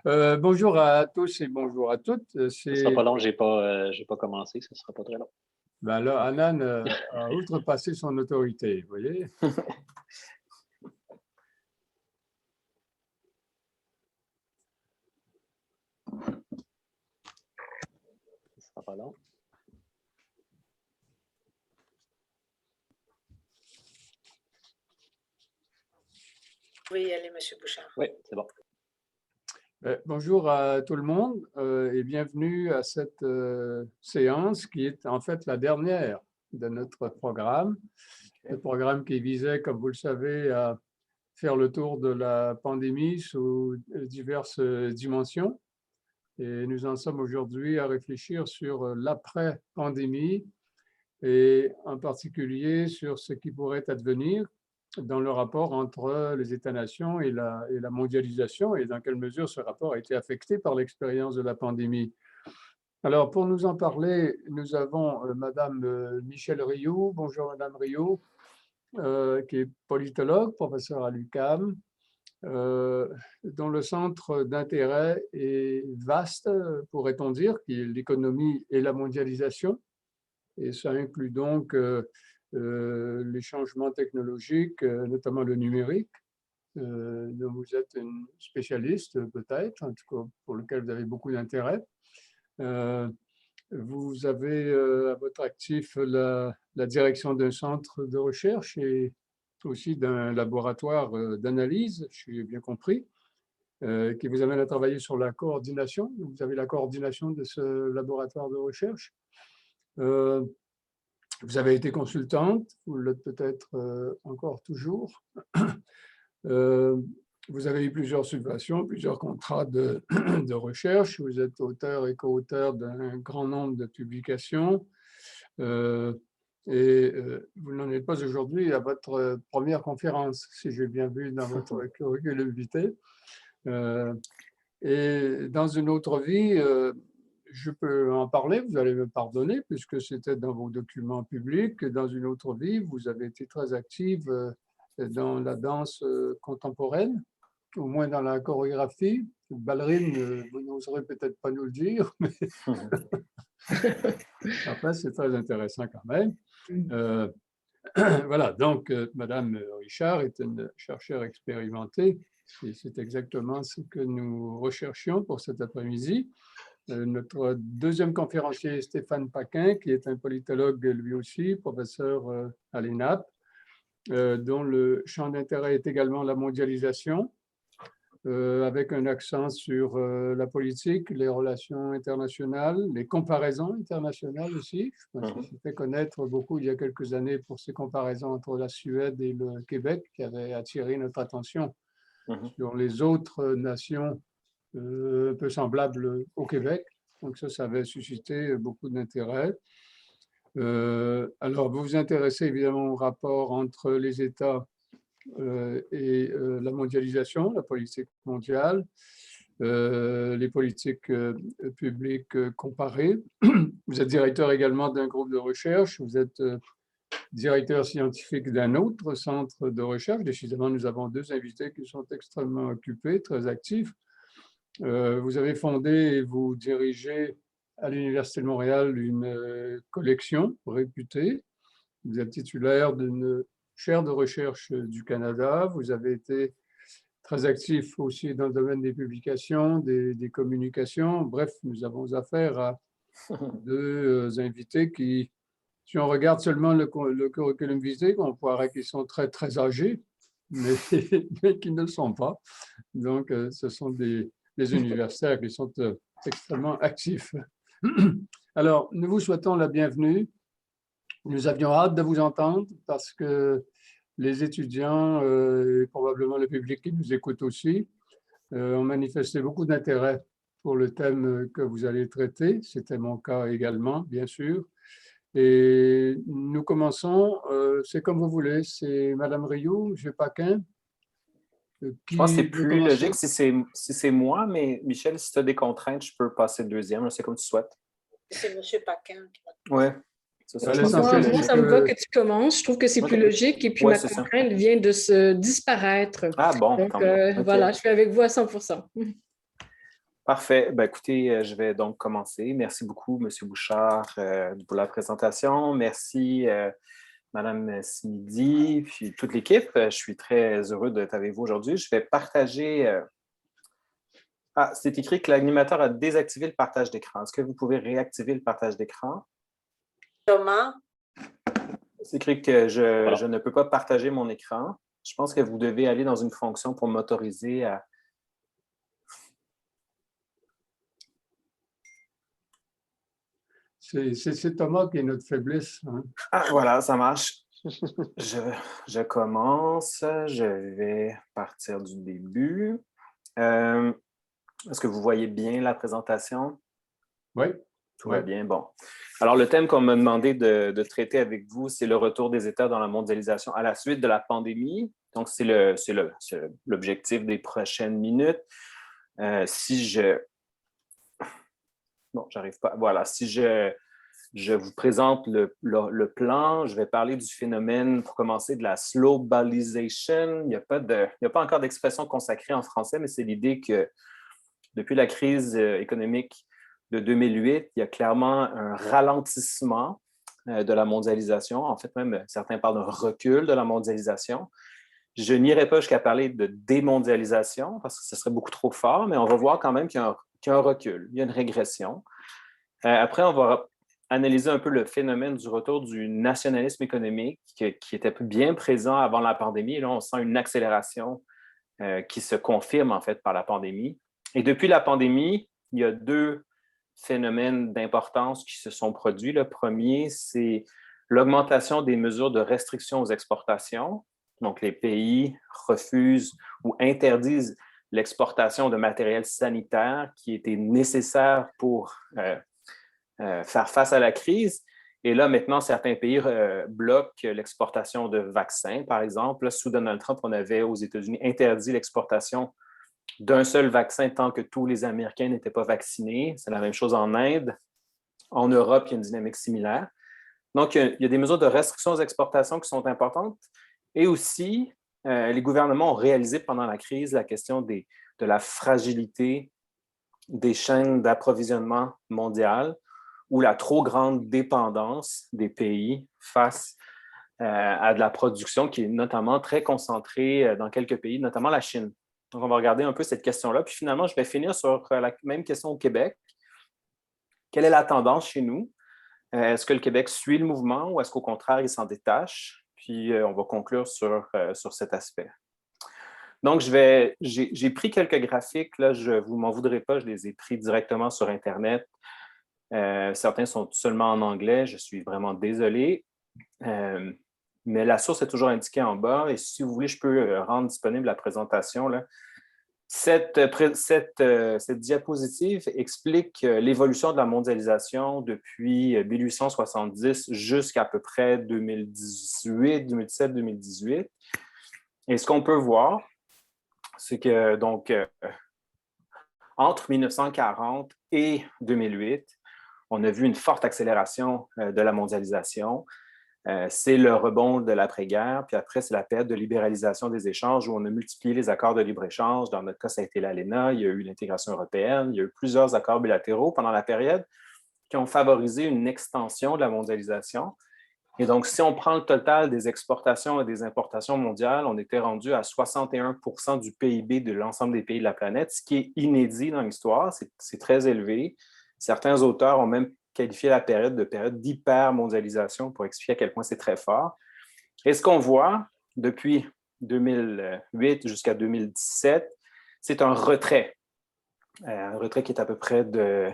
Bonjour à tous et bonjour à toutes. Ce sera pas long, j'ai pas commencé, ce sera pas très long. Ben là, Anan a outrepassé son autorité, vous voyez. Ce sera pas long. Oui, allez, M. Bouchard. Oui, c'est bon. Bonjour à tout le monde et bienvenue à cette séance qui est en fait la dernière de notre programme. Le programme qui visait, comme vous le savez, à faire le tour de la pandémie sous diverses dimensions. Et nous en sommes aujourd'hui à réfléchir sur l'après-pandémie et en particulier sur ce qui pourrait advenir dans le rapport entre les États-nations et la mondialisation et dans quelle mesure ce rapport a été affecté par l'expérience de la pandémie. Alors, pour nous en parler, nous avons Madame Michèle Rioux. Bonjour Madame Rioux, qui est politologue, professeure à l'UQAM, dont le centre d'intérêt est vaste, pourrait-on dire, qui est l'économie et la mondialisation. Et ça inclut donc les changements technologiques, notamment le numérique, dont vous êtes une spécialiste peut-être, en tout cas pour lequel vous avez beaucoup d'intérêt. Vous avez à votre actif la direction d'un centre de recherche et aussi d'un laboratoire d'analyse, je suis bien compris, qui vous amène à travailler sur la coordination. Vous avez la coordination de ce laboratoire de recherche. Vous avez été consultante, vous l'êtes peut-être encore toujours. Vous avez eu plusieurs subventions, plusieurs contrats de recherche. Vous êtes auteur et co-auteur d'un grand nombre de publications. Et vous n'en êtes pas aujourd'hui à votre première conférence, si j'ai bien vu dans votre curriculum vitae. Et dans une autre vie, je peux en parler, vous allez me pardonner, puisque c'était dans vos documents publics. Dans une autre vie, vous avez été très active dans la danse contemporaine, au moins dans la chorégraphie. Ballerine, vous n'oserez peut-être pas nous le dire, mais enfin, c'est très intéressant quand même. Voilà, donc Madame Richard est une chercheure expérimentée. C'est exactement ce que nous recherchions pour cet après-midi. Notre deuxième conférencier est Stéphane Paquin, qui est un politologue lui aussi, professeur à l'ENAP, dont le champ d'intérêt est également la mondialisation, avec un accent sur la politique, les relations internationales, les comparaisons internationales aussi. Je pense qu'il s'est fait connaître beaucoup il y a quelques années pour ces comparaisons entre la Suède et le Québec, qui avaient attiré notre attention sur les autres nations un peu semblables au Québec. Donc ça avait suscité beaucoup d'intérêt. Alors, vous vous intéressez évidemment au rapport entre les États et la mondialisation, la politique mondiale, les politiques publiques comparées. Vous êtes directeur également d'un groupe de recherche, vous êtes directeur scientifique d'un autre centre de recherche. Décidément, nous avons deux invités qui sont extrêmement occupés, très actifs. Vous avez fondé et vous dirigez à l'Université de Montréal une collection réputée. Vous êtes titulaire d'une chaire de recherche du Canada. Vous avez été très actif aussi dans le domaine des publications, des communications. Bref, nous avons affaire à deux invités qui, si on regarde seulement le curriculum vitae, on pourrait qu'ils sont très, très âgés, mais qui ne le sont pas. Donc, ce sont des universitaires qui sont extrêmement actifs. Alors, nous vous souhaitons la bienvenue. Nous avions hâte de vous entendre parce que les étudiants et probablement le public qui nous écoute aussi ont manifesté beaucoup d'intérêt pour le thème que vous allez traiter. C'était mon cas également, bien sûr. Et nous commençons, c'est comme vous voulez, c'est Madame Rioux, M. Paquin. Je pense que c'est plus logique si c'est moi, mais Michel, si tu as des contraintes, je peux passer le deuxième. C'est comme tu souhaites. C'est M. Paquin. Oui. Moi, ça me va que tu commences. Je trouve que c'est plus logique. Et puis, ma contrainte vient de se disparaître. Ah bon, donc, voilà, je suis avec vous à 100%. Parfait. Ben, écoutez, je vais donc commencer. Merci beaucoup, M. Bouchard, pour la présentation. Merci, Mme Simidi, puis toute l'équipe. Je suis très heureux d'être avec vous aujourd'hui. Je vais partager... Ah, c'est écrit que l'animateur a désactivé le partage d'écran. Est-ce que vous pouvez réactiver le partage d'écran? Thomas, C'est écrit que je ne peux pas partager mon écran. Je pense que vous devez aller dans une fonction pour m'autoriser à... C'est Thomas qui est notre faiblesse, hein. Ah, voilà, ça marche. Je commence. Je vais partir du début. Est-ce que vous voyez bien la présentation? Oui. Tout va bien. Bon. Alors, le thème qu'on m'a demandé de traiter avec vous, c'est le retour des États dans la mondialisation à la suite de la pandémie. Donc, c'est l'objectif des prochaines minutes. Bon, j'arrive pas. Voilà, si je vous présente le plan, je vais parler du phénomène, pour commencer, de la slowbalization. Il n'y a pas encore d'expression consacrée en français, mais c'est l'idée que depuis la crise économique de 2008, il y a clairement un ralentissement de la mondialisation. En fait, même certains parlent d'un recul de la mondialisation. Je n'irai pas jusqu'à parler de démondialisation parce que ce serait beaucoup trop fort, mais on va voir quand même qu'il y a un recul, il y a une régression. Après, on va analyser un peu le phénomène du retour du nationalisme économique qui était bien présent avant la pandémie. Et là, on sent une accélération qui se confirme en fait par la pandémie. Et depuis la pandémie, il y a deux phénomènes d'importance qui se sont produits. Le premier, c'est l'augmentation des mesures de restriction aux exportations. Donc, les pays refusent ou interdisent l'exportation de matériel sanitaire qui était nécessaire pour faire face à la crise. Et là, maintenant, certains pays bloquent l'exportation de vaccins, par exemple. Là, sous Donald Trump, on avait aux États-Unis interdit l'exportation d'un seul vaccin tant que tous les Américains n'étaient pas vaccinés. C'est la même chose en Inde. En Europe, il y a une dynamique similaire. Donc, il y a des mesures de restriction aux exportations qui sont importantes. Et aussi, les gouvernements ont réalisé pendant la crise la question de la fragilité des chaînes d'approvisionnement mondiales ou la trop grande dépendance des pays face à de la production qui est notamment très concentrée dans quelques pays, notamment la Chine. Donc, on va regarder un peu cette question-là. Puis finalement, je vais finir sur la même question au Québec. Quelle est la tendance chez nous? Est-ce que le Québec suit le mouvement ou est-ce qu'au contraire, il s'en détache? Puis on va conclure sur cet aspect. Donc, j'ai pris quelques graphiques. Là, je ne vous m'en voudrez pas, je les ai pris directement sur Internet. Certains sont seulement en anglais. Je suis vraiment désolé. Mais la source est toujours indiquée en bas. Et si vous voulez, je peux rendre disponible la présentation, là. Cette diapositive explique l'évolution de la mondialisation depuis 1870 jusqu'à peu près 2018, 2017, 2018. Et ce qu'on peut voir, c'est que donc entre 1940 et 2008, on a vu une forte accélération de la mondialisation. C'est le rebond de l'après-guerre, puis après, c'est la période de libéralisation des échanges où on a multiplié les accords de libre-échange. Dans notre cas, ça a été l'ALENA, il y a eu l'intégration européenne, il y a eu plusieurs accords bilatéraux pendant la période qui ont favorisé une extension de la mondialisation. Et donc, si on prend le total des exportations et des importations mondiales, on était rendu à 61% du PIB de l'ensemble des pays de la planète, ce qui est inédit dans l'histoire, c'est très élevé. Certains auteurs ont même qualifié la période de période d'hypermondialisation pour expliquer à quel point c'est très fort. Et ce qu'on voit depuis 2008 jusqu'à 2017, c'est un retrait qui est à peu près de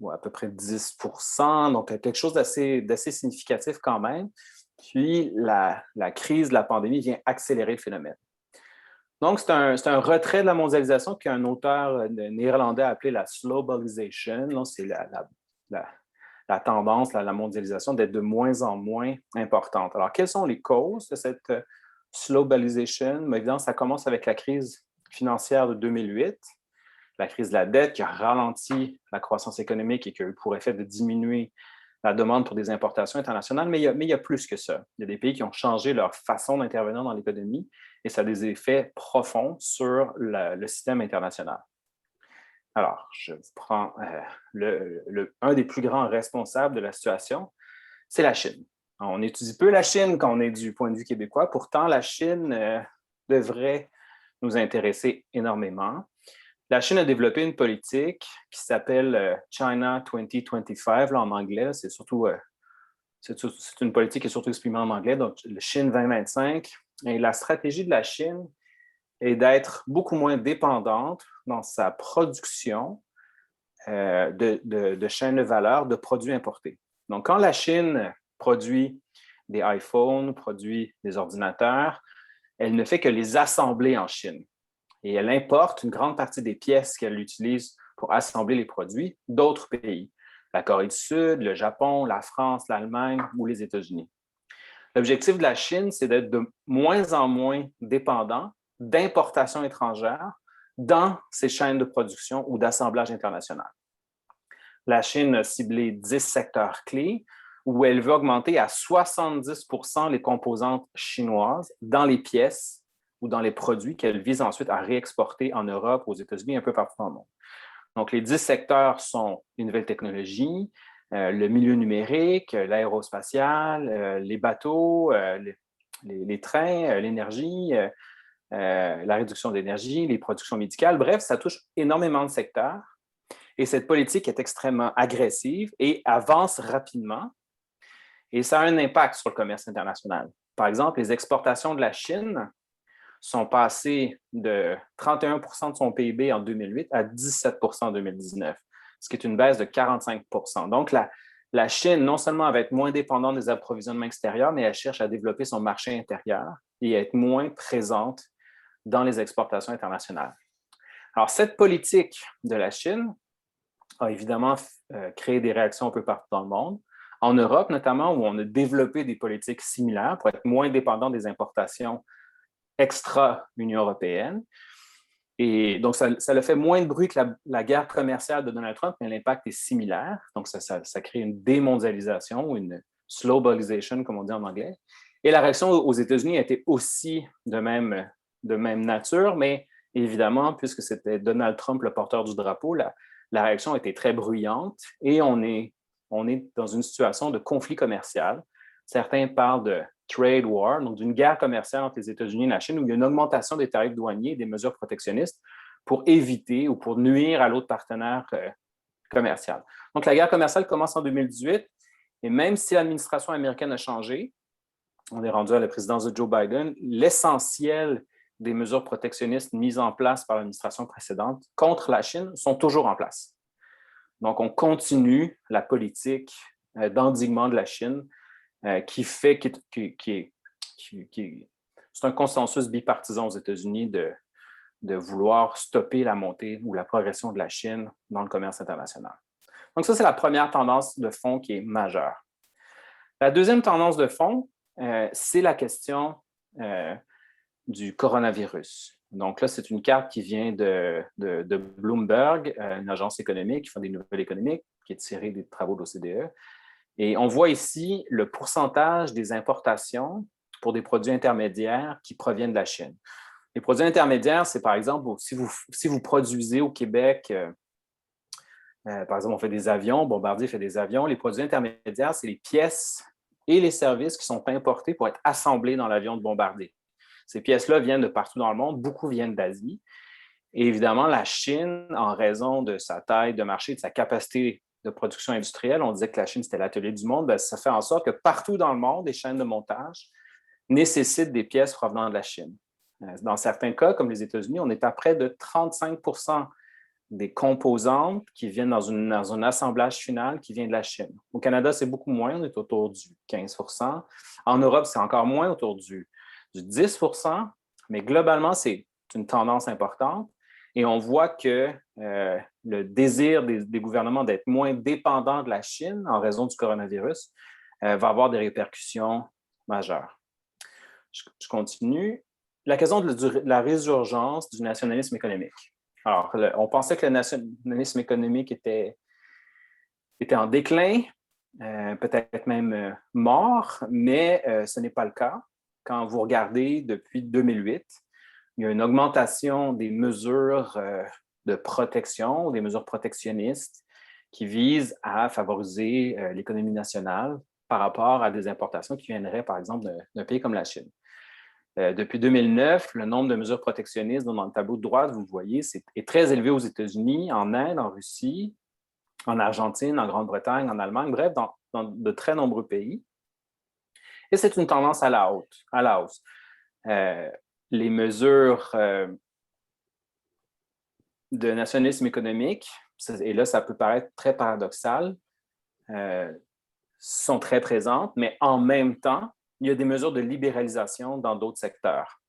10%, donc quelque chose d'assez significatif quand même. Puis la crise de la pandémie vient accélérer le phénomène. Donc, c'est un retrait de la mondialisation qu'un auteur néerlandais a appelé la slowbalization. C'est la tendance, la mondialisation d'être de moins en moins importante. Alors, quelles sont les causes de cette slowbalization? Bien évidemment, ça commence avec la crise financière de 2008, la crise de la dette qui a ralenti la croissance économique et qui a eu pour effet de diminuer la demande pour des importations internationales, mais il y a plus que ça. Il y a des pays qui ont changé leur façon d'intervenir dans l'économie et ça a des effets profonds sur le système international. Alors, je vous prends un des plus grands responsables de la situation, c'est la Chine. On étudie peu la Chine quand on est du point de vue québécois. Pourtant, la Chine devrait nous intéresser énormément. La Chine a développé une politique qui s'appelle China 2025, là, en anglais. C'est une politique qui est surtout exprimée en anglais, donc le Chine 2025. Et la stratégie de la Chine est d'être beaucoup moins dépendante dans sa production de chaînes de valeur de produits importés. Donc, quand la Chine produit des iPhones, produit des ordinateurs, elle ne fait que les assembler en Chine. Et elle importe une grande partie des pièces qu'elle utilise pour assembler les produits d'autres pays, la Corée du Sud, le Japon, la France, l'Allemagne ou les États-Unis. L'objectif de la Chine, c'est d'être de moins en moins dépendant d'importations étrangères dans ses chaînes de production ou d'assemblage international. La Chine a ciblé 10 secteurs clés où elle veut augmenter à 70 % les composantes chinoises dans les pièces ou dans les produits qu'elle vise ensuite à réexporter en Europe, aux États-Unis, un peu partout dans le monde. Donc, les 10 secteurs sont les nouvelles technologies, le milieu numérique, l'aérospatial, les bateaux, les trains, l'énergie, la réduction d'énergie, les productions médicales. Bref, ça touche énormément de secteurs. Et cette politique est extrêmement agressive et avance rapidement. Et ça a un impact sur le commerce international. Par exemple, les exportations de la Chine sont passées de 31 % de son PIB en 2008 à 17 % en 2019, ce qui est une baisse de 45 %. Donc, la Chine, non seulement va être moins dépendante des approvisionnements extérieurs, mais elle cherche à développer son marché intérieur et à être moins présente dans les exportations internationales. Alors, cette politique de la Chine a évidemment créé des réactions un peu partout dans le monde. En Europe, notamment, où on a développé des politiques similaires pour être moins dépendant des importations extra-Union européenne. Et donc, ça a fait moins de bruit que la guerre commerciale de Donald Trump, mais l'impact est similaire. Donc, ça crée une démondialisation ou une slowbalization, comme on dit en anglais. Et la réaction aux États-Unis a été aussi de même nature, mais évidemment, puisque c'était Donald Trump le porteur du drapeau, la réaction a été très bruyante et on est dans une situation de conflit commercial. Certains parlent de trade war, donc d'une guerre commerciale entre les États-Unis et la Chine, où il y a une augmentation des tarifs douaniers et des mesures protectionnistes pour éviter ou pour nuire à l'autre partenaire commercial. Donc, la guerre commerciale commence en 2018, et même si l'administration américaine a changé, on est rendu à la présidence de Joe Biden, l'essentiel des mesures protectionnistes mises en place par l'administration précédente contre la Chine sont toujours en place. Donc, on continue la politique d'endiguement de la Chine qui fait c'est un consensus bipartisan aux États-Unis de vouloir stopper la montée ou la progression de la Chine dans le commerce international. Donc, ça, c'est la première tendance de fond qui est majeure. La deuxième tendance de fond, c'est la question du coronavirus. Donc là, c'est une carte qui vient de Bloomberg, une agence économique qui fait des nouvelles économiques, qui est tirée des travaux de l'OCDE. Et on voit ici le pourcentage des importations pour des produits intermédiaires qui proviennent de la Chine. Les produits intermédiaires, c'est par exemple, si vous produisez au Québec, par exemple, on fait des avions, Bombardier fait des avions, les produits intermédiaires, c'est les pièces et les services qui sont importés pour être assemblés dans l'avion de Bombardier. Ces pièces-là viennent de partout dans le monde, beaucoup viennent d'Asie. Et évidemment, la Chine, en raison de sa taille de marché, de sa capacité de production industrielle, on disait que la Chine, c'était l'atelier du monde, ça fait en sorte que partout dans le monde, les chaînes de montage nécessitent des pièces provenant de la Chine. Dans certains cas, comme les États-Unis, on est à près de 35 % des composantes qui viennent dans un assemblage final qui vient de la Chine. Au Canada, c'est beaucoup moins, on est autour du 15 %. En Europe, c'est encore moins, autour du 10 %, mais globalement, c'est une tendance importante. Et on voit que le désir des gouvernements d'être moins dépendants de la Chine en raison du coronavirus va avoir des répercussions majeures. Je continue. La question de la résurgence du nationalisme économique. Alors, on pensait que le nationalisme économique était en déclin, peut-être même mort, mais ce n'est pas le cas. Quand vous regardez depuis 2008, il y a une augmentation des mesures de protection, des mesures protectionnistes qui visent à favoriser l'économie nationale par rapport à des importations qui viendraient, par exemple, d'un pays comme la Chine. Depuis 2009, le nombre de mesures protectionnistes dans le tableau de droite, vous le voyez, est très élevé aux États-Unis, en Inde, en Russie, en Argentine, en Grande-Bretagne, en Allemagne, bref, dans de très nombreux pays. Et c'est une tendance à la hausse. Les mesures de nationalisme économique, et là, ça peut paraître très paradoxal, sont très présentes, mais en même temps, il y a des mesures de libéralisation dans d'autres secteurs.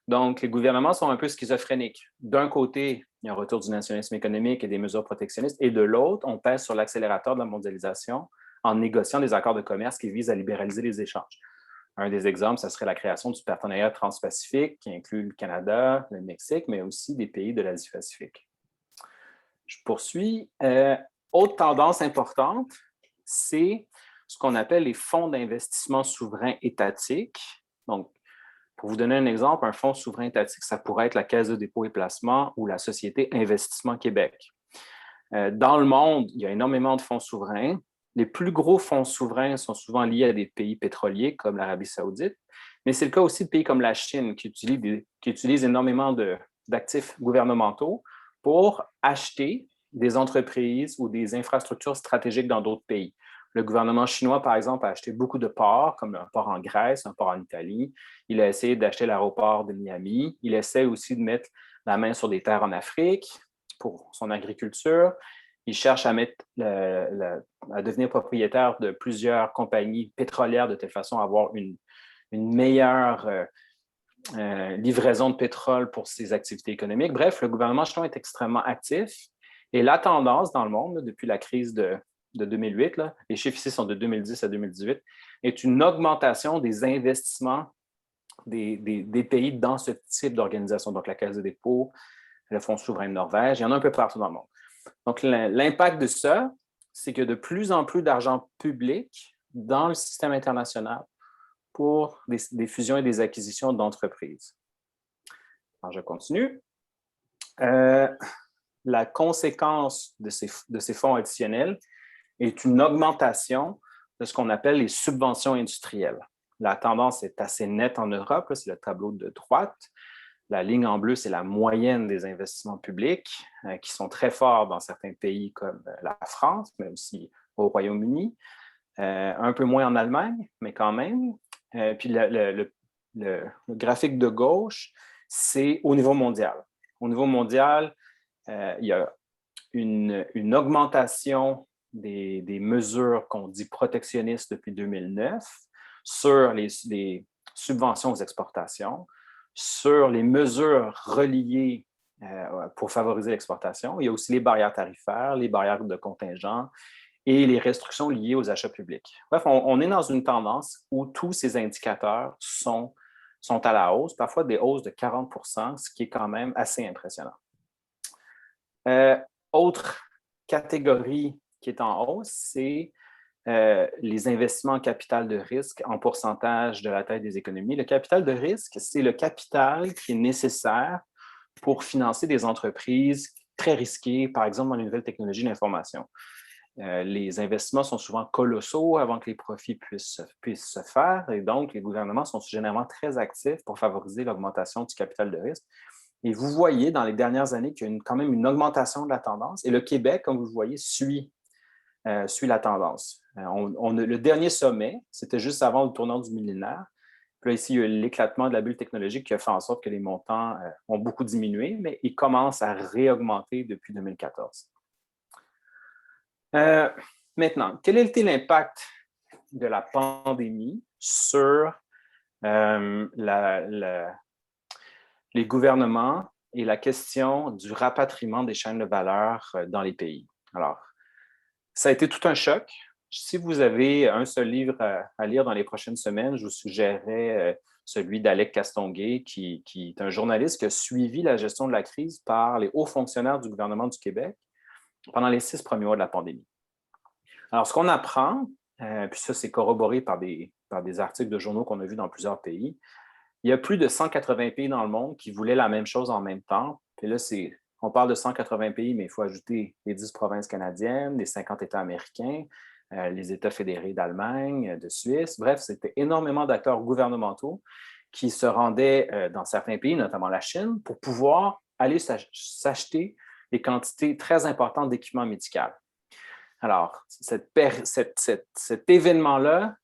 Donc, les gouvernements sont un peu schizophréniques. D'un côté, il y a un retour du nationalisme économique et des mesures protectionnistes, et de l'autre, on pèse sur l'accélérateur de la mondialisation en négociant des accords de commerce qui visent à libéraliser les échanges. Un des exemples, ce serait la création du partenariat transpacifique qui inclut le Canada, le Mexique, mais aussi des pays de l'Asie-Pacifique. Je poursuis. Autre tendance importante, c'est ce qu'on appelle les fonds d'investissement souverain étatiques. Donc, pour vous donner un exemple, un fonds souverain étatique, ça pourrait être la Caisse de dépôt et placement ou la Société Investissement Québec. Dans le monde, il y a énormément de fonds souverains. Les plus gros fonds souverains sont souvent liés à des pays pétroliers comme l'Arabie saoudite, mais c'est le cas aussi de pays comme la Chine qui utilisent énormément d'actifs gouvernementaux pour acheter des entreprises ou des infrastructures stratégiques dans d'autres pays. Le gouvernement chinois, par exemple, a acheté beaucoup de ports, comme un port en Grèce, un port en Italie. Il a essayé d'acheter l'aéroport de Miami. Il essaie aussi de mettre la main sur des terres en Afrique pour son agriculture. Il cherche à devenir propriétaire de plusieurs compagnies pétrolières de telle façon à avoir une meilleure livraison de pétrole pour ses activités économiques. Bref, le gouvernement chinois est extrêmement actif. Et la tendance dans le monde, depuis la crise de 2008, là, les chiffres ici sont de 2010 à 2018, est une augmentation des investissements des pays dans ce type d'organisation. Donc, la Caisse de dépôt, le Fonds souverain de Norvège, il y en a un peu partout dans le monde. Donc, l'impact de ça, c'est qu'il y a de plus en plus d'argent public dans le système international pour des fusions et des acquisitions d'entreprises. Alors, je continue. La conséquence de ces fonds additionnels est une augmentation de ce qu'on appelle les subventions industrielles. La tendance est assez nette en Europe, c'est le tableau de droite. La ligne en bleu, c'est la moyenne des investissements publics qui sont très forts dans certains pays comme la France, mais aussi au Royaume-Uni, un peu moins en Allemagne, mais quand même. Puis le graphique de gauche, c'est au niveau mondial. Au niveau mondial, il y a une augmentation des mesures qu'on dit protectionnistes depuis 2009 sur les subventions aux exportations, sur les mesures reliées pour favoriser l'exportation. Il y a aussi les barrières tarifaires, les barrières de contingent et les restrictions liées aux achats publics. Bref, on est dans une tendance où tous ces indicateurs sont à la hausse, parfois des hausses de 40 %, ce qui est quand même assez impressionnant. Autre catégorie qui est en hausse, c'est les investissements en capital de risque en pourcentage de la taille des économies. Le capital de risque, c'est le capital qui est nécessaire pour financer des entreprises très risquées, par exemple dans les nouvelles technologies de l'information. Les investissements sont souvent colossaux avant que les profits puissent se faire, et donc les gouvernements sont généralement très actifs pour favoriser l'augmentation du capital de risque. Et vous voyez dans les dernières années qu'il y a quand même une augmentation de la tendance, et le Québec, comme vous le voyez, suit la tendance. Le dernier sommet, c'était juste avant le tournant du millénaire. Puis là, ici, il y a eu l'éclatement de la bulle technologique qui a fait en sorte que les montants ont beaucoup diminué, mais ils commencent à réaugmenter depuis 2014. Maintenant, quel a été l'impact de la pandémie sur les gouvernements et la question du rapatriement des chaînes de valeur dans les pays? Alors, ça a été tout un choc. Si vous avez un seul livre à lire dans les prochaines semaines, je vous suggérerais celui d'Alec Castonguay, qui est un journaliste qui a suivi la gestion de la crise par les hauts fonctionnaires du gouvernement du Québec pendant les 6 premiers mois de la pandémie. Alors, ce qu'on apprend, puis ça, c'est corroboré par des articles de journaux qu'on a vus dans plusieurs pays, il y a plus de 180 pays dans le monde qui voulaient la même chose en même temps. Puis là, c'est On parle de 180 pays, mais il faut ajouter les 10 provinces canadiennes, les 50 États américains, les États fédérés d'Allemagne, de Suisse. Bref, c'était énormément d'acteurs gouvernementaux qui se rendaient dans certains pays, notamment la Chine, pour pouvoir aller s'acheter des quantités très importantes d'équipements médicaux. Alors, cet événement-là,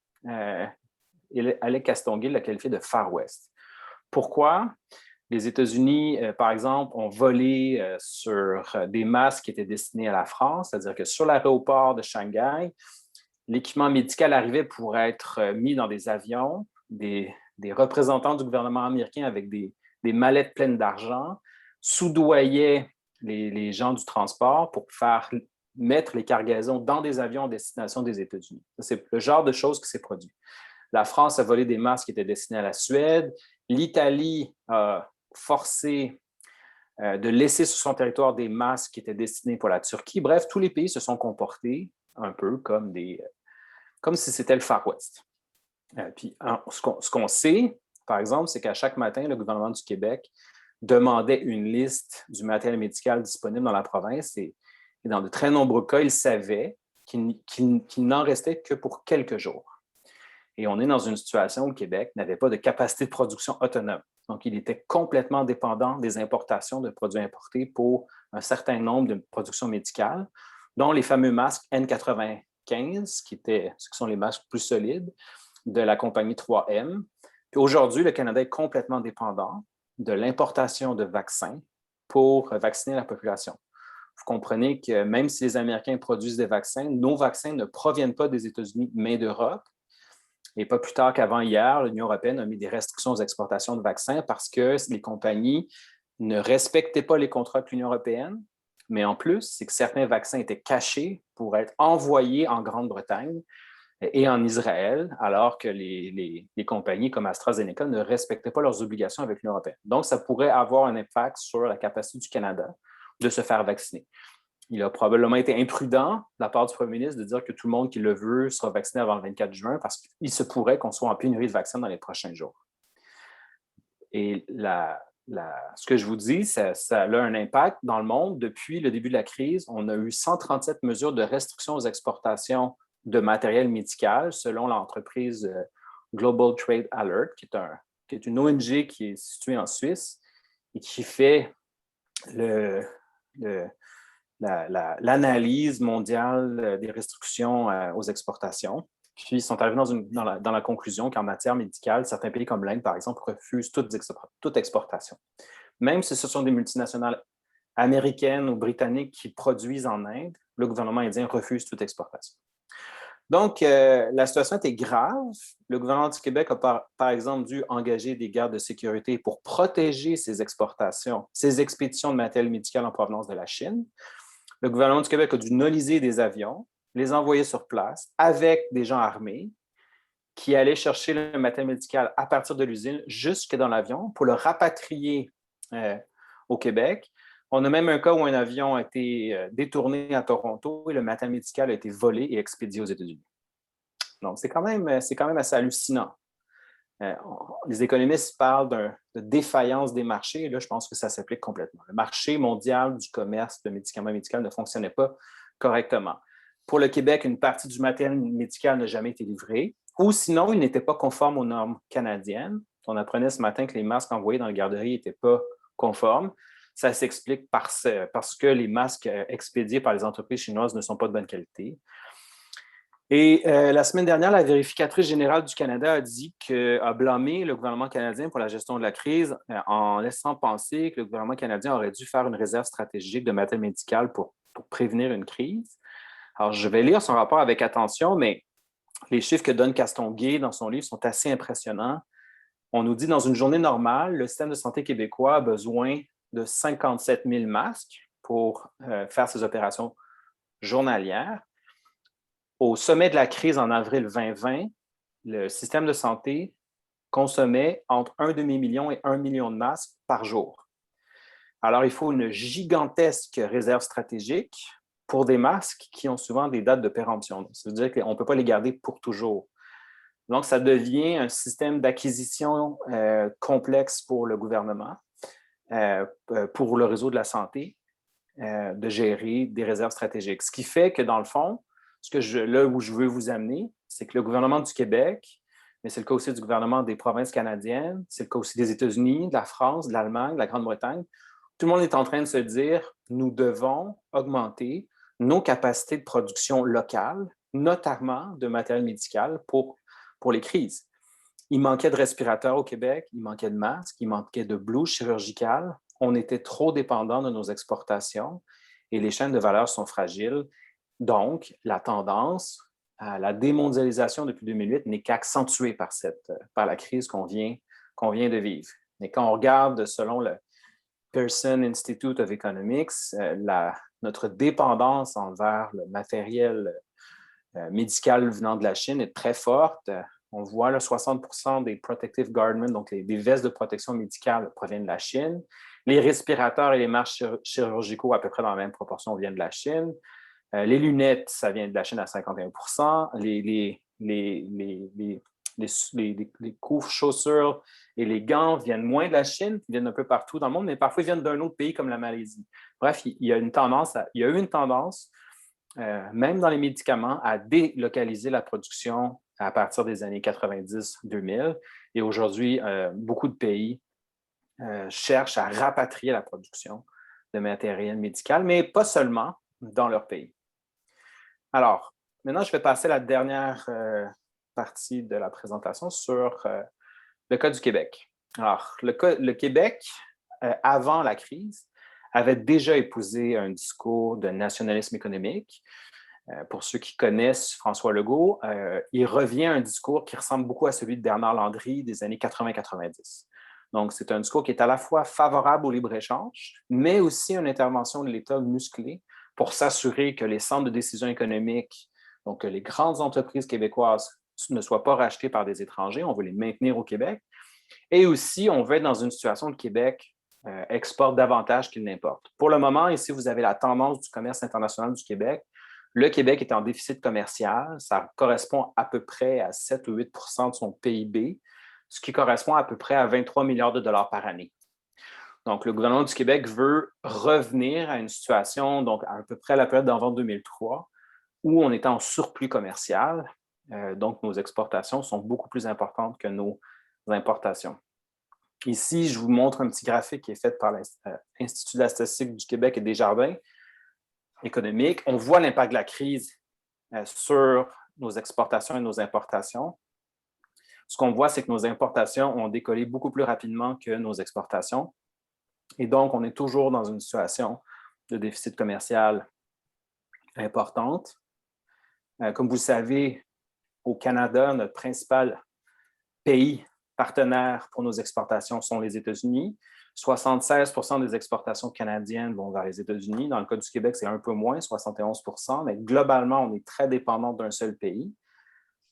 Alec Castonguay l'a qualifié de Far West. Pourquoi? Les États-Unis, par exemple, ont volé sur des masques qui étaient destinés à la France, c'est-à-dire que sur l'aéroport de Shanghai, l'équipement médical arrivait pour être mis dans des avions, des représentants du gouvernement américain avec des mallettes pleines d'argent soudoyaient les gens du transport pour faire mettre les cargaisons dans des avions en destination des États-Unis. C'est le genre de choses qui s'est produit. La France a volé des masques qui étaient destinés à la Suède. L'Italie a forcé de laisser sur son territoire des masques qui étaient destinés pour la Turquie. Bref, tous les pays se sont comportés un peu comme si c'était le Far West. Puis, ce qu'on sait, par exemple, c'est qu'à chaque matin, le gouvernement du Québec demandait une liste du matériel médical disponible dans la province et dans de très nombreux cas, il savait qu'il n'en restait que pour quelques jours. Et on est dans une situation où le Québec n'avait pas de capacité de production autonome. Donc, il était complètement dépendant des importations de produits importés pour un certain nombre de productions médicales, dont les fameux masques N95, qui sont les masques plus solides de la compagnie 3M. Puis aujourd'hui, le Canada est complètement dépendant de l'importation de vaccins pour vacciner la population. Vous comprenez que même si les Américains produisent des vaccins, nos vaccins ne proviennent pas des États-Unis, mais d'Europe. Et pas plus tard qu'avant hier, l'Union européenne a mis des restrictions aux exportations de vaccins parce que les compagnies ne respectaient pas les contrats avec l'Union européenne. Mais en plus, c'est que certains vaccins étaient cachés pour être envoyés en Grande-Bretagne et en Israël, alors que les compagnies comme AstraZeneca ne respectaient pas leurs obligations avec l'Union européenne. Donc, ça pourrait avoir un impact sur la capacité du Canada de se faire vacciner. Il a probablement été imprudent de la part du premier ministre de dire que tout le monde qui le veut sera vacciné avant le 24 juin parce qu'il se pourrait qu'on soit en pénurie de vaccins dans les prochains jours. Et ce que je vous dis, ça a un impact dans le monde. Depuis le début de la crise, on a eu 137 mesures de restriction aux exportations de matériel médical, selon l'entreprise Global Trade Alert, qui est une ONG qui est située en Suisse et qui fait l'analyse mondiale des restrictions aux exportations. Puis, ils sont arrivés dans la conclusion qu'en matière médicale, certains pays comme l'Inde, par exemple, refusent toute exportation. Même si ce sont des multinationales américaines ou britanniques qui produisent en Inde, le gouvernement indien refuse toute exportation. Donc, la situation était grave. Le gouvernement du Québec a, par exemple, dû engager des gardes de sécurité pour protéger ses exportations, ses expéditions de matériel médical en provenance de la Chine. Le gouvernement du Québec a dû noliser des avions, les envoyer sur place avec des gens armés qui allaient chercher le matériel médical à partir de l'usine jusque dans l'avion pour le rapatrier au Québec. On a même un cas où un avion a été détourné à Toronto et le matériel médical a été volé et expédié aux États-Unis. Donc, c'est quand même assez hallucinant. Les économistes parlent de défaillance des marchés, et là, je pense que ça s'applique complètement. Le marché mondial du commerce de médicaments médicaux ne fonctionnait pas correctement. Pour le Québec, une partie du matériel médical n'a jamais été livrée, ou sinon, il n'était pas conforme aux normes canadiennes. On apprenait ce matin que les masques envoyés dans les garderies n'étaient pas conformes. Ça s'explique parce que les masques expédiés par les entreprises chinoises ne sont pas de bonne qualité. Et la semaine dernière, la vérificatrice générale du Canada a blâmé le gouvernement canadien pour la gestion de la crise en laissant penser que le gouvernement canadien aurait dû faire une réserve stratégique de matériel médical pour prévenir une crise. Alors, je vais lire son rapport avec attention, mais les chiffres que donne Castonguay dans son livre sont assez impressionnants. On nous dit, dans une journée normale, le système de santé québécois a besoin de 57 000 masques pour faire ses opérations journalières. Au sommet de la crise en avril 2020, le système de santé consommait entre 1,5 million et 1 million de masques par jour. Alors, il faut une gigantesque réserve stratégique pour des masques qui ont souvent des dates de péremption. Ça veut dire qu'on ne peut pas les garder pour toujours. Donc, ça devient un système d'acquisition complexe pour le gouvernement, pour le réseau de la santé. de gérer des réserves stratégiques. Ce qui fait que, dans le fond, là où je veux vous amener, c'est que le gouvernement du Québec, mais c'est le cas aussi du gouvernement des provinces canadiennes, c'est le cas aussi des États-Unis, de la France, de l'Allemagne, de la Grande-Bretagne. Tout le monde est en train de se dire, nous devons augmenter nos capacités de production locales, notamment de matériel médical pour les crises. Il manquait de respirateurs au Québec, il manquait de masques, il manquait de blouses chirurgicales. On était trop dépendant de nos exportations et les chaînes de valeur sont fragiles. Donc, la tendance à la démondialisation depuis 2008 n'est qu'accentuée par la crise qu'on vient de vivre. Mais quand on regarde, selon le Pearson Institute of Economics, notre dépendance envers le matériel médical venant de la Chine est très forte. On voit là, 60% des protective garments, donc des vestes de protection médicale, proviennent de la Chine. Les respirateurs et les masques chirurgicaux, à peu près dans la même proportion, viennent de la Chine. Les lunettes, ça vient de la Chine à 51%. Les couvre-chaussures et les gants viennent moins de la Chine, ils viennent un peu partout dans le monde, mais parfois ils viennent d'un autre pays comme la Malaisie. Bref, il y a eu une tendance, même dans les médicaments, à délocaliser la production à partir des années 90-2000. Et aujourd'hui, beaucoup de pays cherchent à rapatrier la production de matériel médical, mais pas seulement dans leur pays. Alors, maintenant, je vais passer à la dernière partie de la présentation sur le cas du Québec. Alors, le Québec, avant la crise, avait déjà épousé un discours de nationalisme économique. Pour ceux qui connaissent François Legault, il revient à un discours qui ressemble beaucoup à celui de Bernard Landry des années 80-90. Donc, c'est un discours qui est à la fois favorable au libre-échange, mais aussi une intervention de l'État musclée pour s'assurer que les centres de décision économique, donc que les grandes entreprises québécoises ne soient pas rachetées par des étrangers. On veut les maintenir au Québec. Et aussi, on veut être dans une situation où le Québec exporte davantage qu'il n'importe. Pour le moment, ici, vous avez la tendance du commerce international du Québec. Le Québec est en déficit commercial. Ça correspond à peu près à 7 ou 8 de son PIB, ce qui correspond à peu près à 23 milliards de dollars par année. Donc, le gouvernement du Québec veut revenir à une situation, donc à peu près à la période d'avant 2003, où on était en surplus commercial. Donc, nos exportations sont beaucoup plus importantes que nos importations. Ici, je vous montre un petit graphique qui est fait par l'Institut de la statistique du Québec et Desjardins économiques. On voit l'impact de la crise sur nos exportations et nos importations. Ce qu'on voit, c'est que nos importations ont décollé beaucoup plus rapidement que nos exportations. Et donc, on est toujours dans une situation de déficit commercial importante. Comme vous le savez, au Canada, notre principal pays partenaire pour nos exportations sont les États-Unis. 76% des exportations canadiennes vont vers les États-Unis. Dans le cas du Québec, c'est un peu moins, 71%, mais globalement, on est très dépendant d'un seul pays.